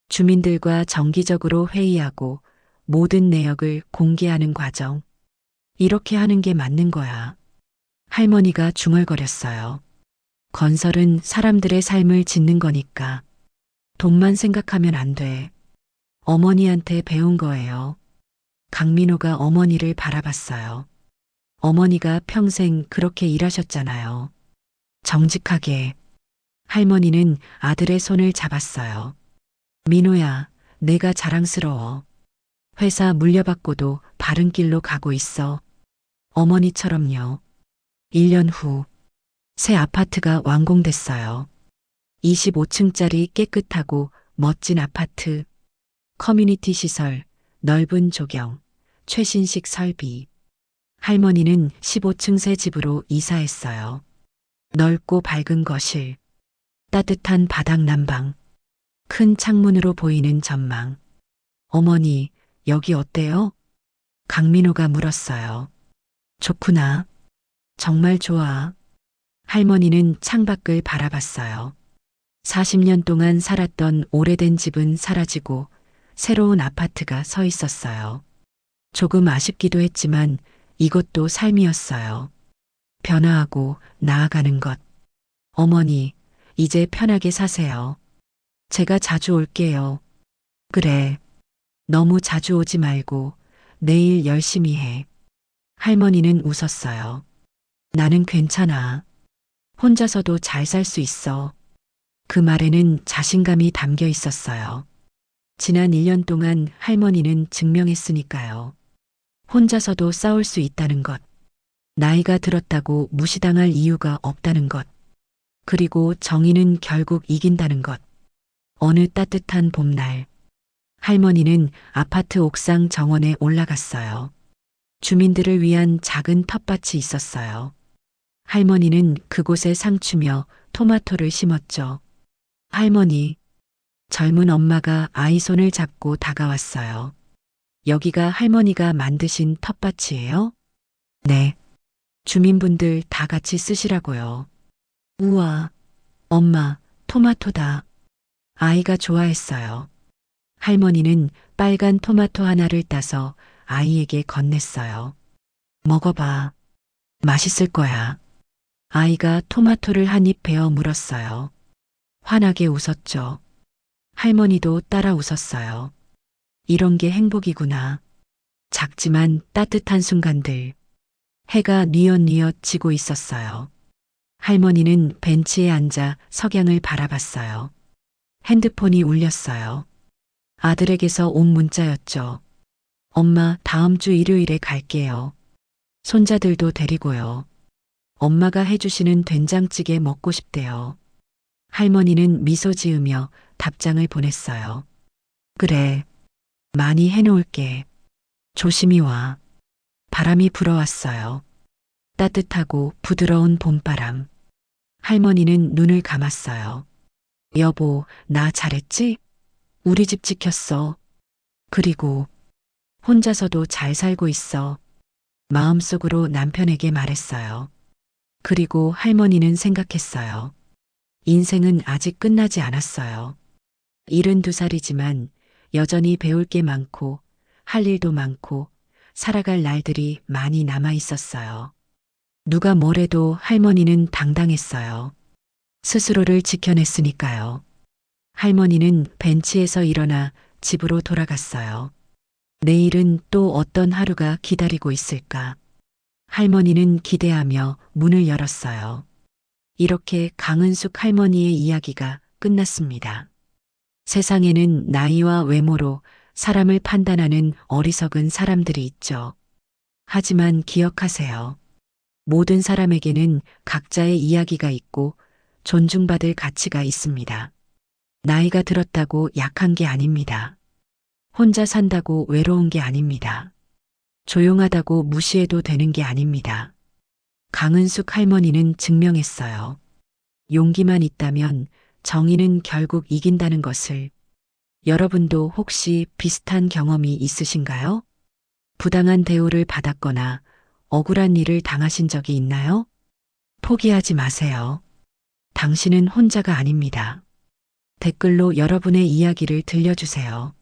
주민들과 정기적으로 회의하고 모든 내역을 공개하는 과정. 이렇게 하는 게 맞는 거야. 할머니가 중얼거렸어요. 건설은 사람들의 삶을 짓는 거니까 돈만 생각하면 안 돼. 어머니한테 배운 거예요. 강민호가 어머니를 바라봤어요. 어머니가 평생 그렇게 일하셨잖아요. 정직하게. 할머니는 아들의 손을 잡았어요. 민호야, 내가 자랑스러워. 회사 물려받고도 바른 길로 가고 있어. 어머니처럼요. 1년 후, 새 아파트가 완공됐어요. 25층짜리 깨끗하고 멋진 아파트. 커뮤니티 시설, 넓은 조경, 최신식 설비. 할머니는 15층 새 집으로 이사했어요. 넓고 밝은 거실, 따뜻한 바닥 난방, 큰 창문으로 보이는 전망. 어머니, 여기 어때요? 강민호가 물었어요. 좋구나. 정말 좋아. 할머니는 창밖을 바라봤어요. 40년 동안 살았던 오래된 집은 사라지고 새로운 아파트가 서 있었어요. 조금 아쉽기도 했지만 이것도 삶이었어요. 변화하고 나아가는 것. 어머니, 이제 편하게 사세요. 제가 자주 올게요. 그래. 너무 자주 오지 말고 내일 열심히 해. 할머니는 웃었어요. 나는 괜찮아. 혼자서도 잘 살 수 있어. 그 말에는 자신감이 담겨 있었어요. 지난 1년 동안 할머니는 증명했으니까요. 혼자서도 싸울 수 있다는 것. 나이가 들었다고 무시당할 이유가 없다는 것. 그리고 정의는 결국 이긴다는 것. 어느 따뜻한 봄날, 할머니는 아파트 옥상 정원에 올라갔어요. 주민들을 위한 작은 텃밭이 있었어요. 할머니는 그곳에 상추며 토마토를 심었죠. 할머니, 젊은 엄마가 아이 손을 잡고 다가왔어요. 여기가 할머니가 만드신 텃밭이에요? 네. 주민분들 다 같이 쓰시라고요. 우와, 엄마, 토마토다. 아이가 좋아했어요. 할머니는 빨간 토마토 하나를 따서 아이에게 건넸어요. 먹어봐. 맛있을 거야. 아이가 토마토를 한 입 베어 물었어요. 환하게 웃었죠. 할머니도 따라 웃었어요. 이런 게 행복이구나. 작지만 따뜻한 순간들. 해가 뉘엿뉘엿 지고 있었어요. 할머니는 벤치에 앉아 석양을 바라봤어요. 핸드폰이 울렸어요. 아들에게서 온 문자였죠. 엄마, 다음 주 일요일에 갈게요. 손자들도 데리고요. 엄마가 해주시는 된장찌개 먹고 싶대요. 할머니는 미소 지으며 답장을 보냈어요. 그래. 많이 해놓을게. 조심히 와. 바람이 불어왔어요. 따뜻하고 부드러운 봄바람. 할머니는 눈을 감았어요. 여보, 나 잘했지? 우리 집 지켰어. 그리고 혼자서도 잘 살고 있어. 마음속으로 남편에게 말했어요. 그리고 할머니는 생각했어요. 인생은 아직 끝나지 않았어요. 72살이지만 여전히 배울 게 많고 할 일도 많고 살아갈 날들이 많이 남아 있었어요. 누가 뭐래도 할머니는 당당했어요. 스스로를 지켜냈으니까요. 할머니는 벤치에서 일어나 집으로 돌아갔어요. 내일은 또 어떤 하루가 기다리고 있을까? 할머니는 기대하며 문을 열었어요. 이렇게 강은숙 할머니의 이야기가 끝났습니다. 세상에는 나이와 외모로 사람을 판단하는 어리석은 사람들이 있죠. 하지만 기억하세요. 모든 사람에게는 각자의 이야기가 있고 존중받을 가치가 있습니다. 나이가 들었다고 약한 게 아닙니다. 혼자 산다고 외로운 게 아닙니다. 조용하다고 무시해도 되는 게 아닙니다. 강은숙 할머니는 증명했어요. 용기만 있다면 정의는 결국 이긴다는 것을. 여러분도 혹시 비슷한 경험이 있으신가요? 부당한 대우를 받았거나 억울한 일을 당하신 적이 있나요? 포기하지 마세요. 당신은 혼자가 아닙니다. 댓글로 여러분의 이야기를 들려주세요.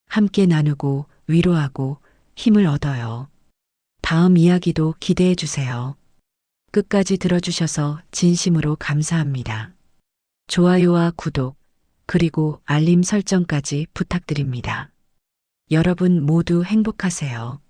함께 나누고 위로하고 힘을 얻어요. 다음 이야기도 기대해 주세요. 끝까지 들어주셔서 진심으로 감사합니다. 좋아요와 구독, 그리고 알림 설정까지 부탁드립니다. 여러분 모두 행복하세요.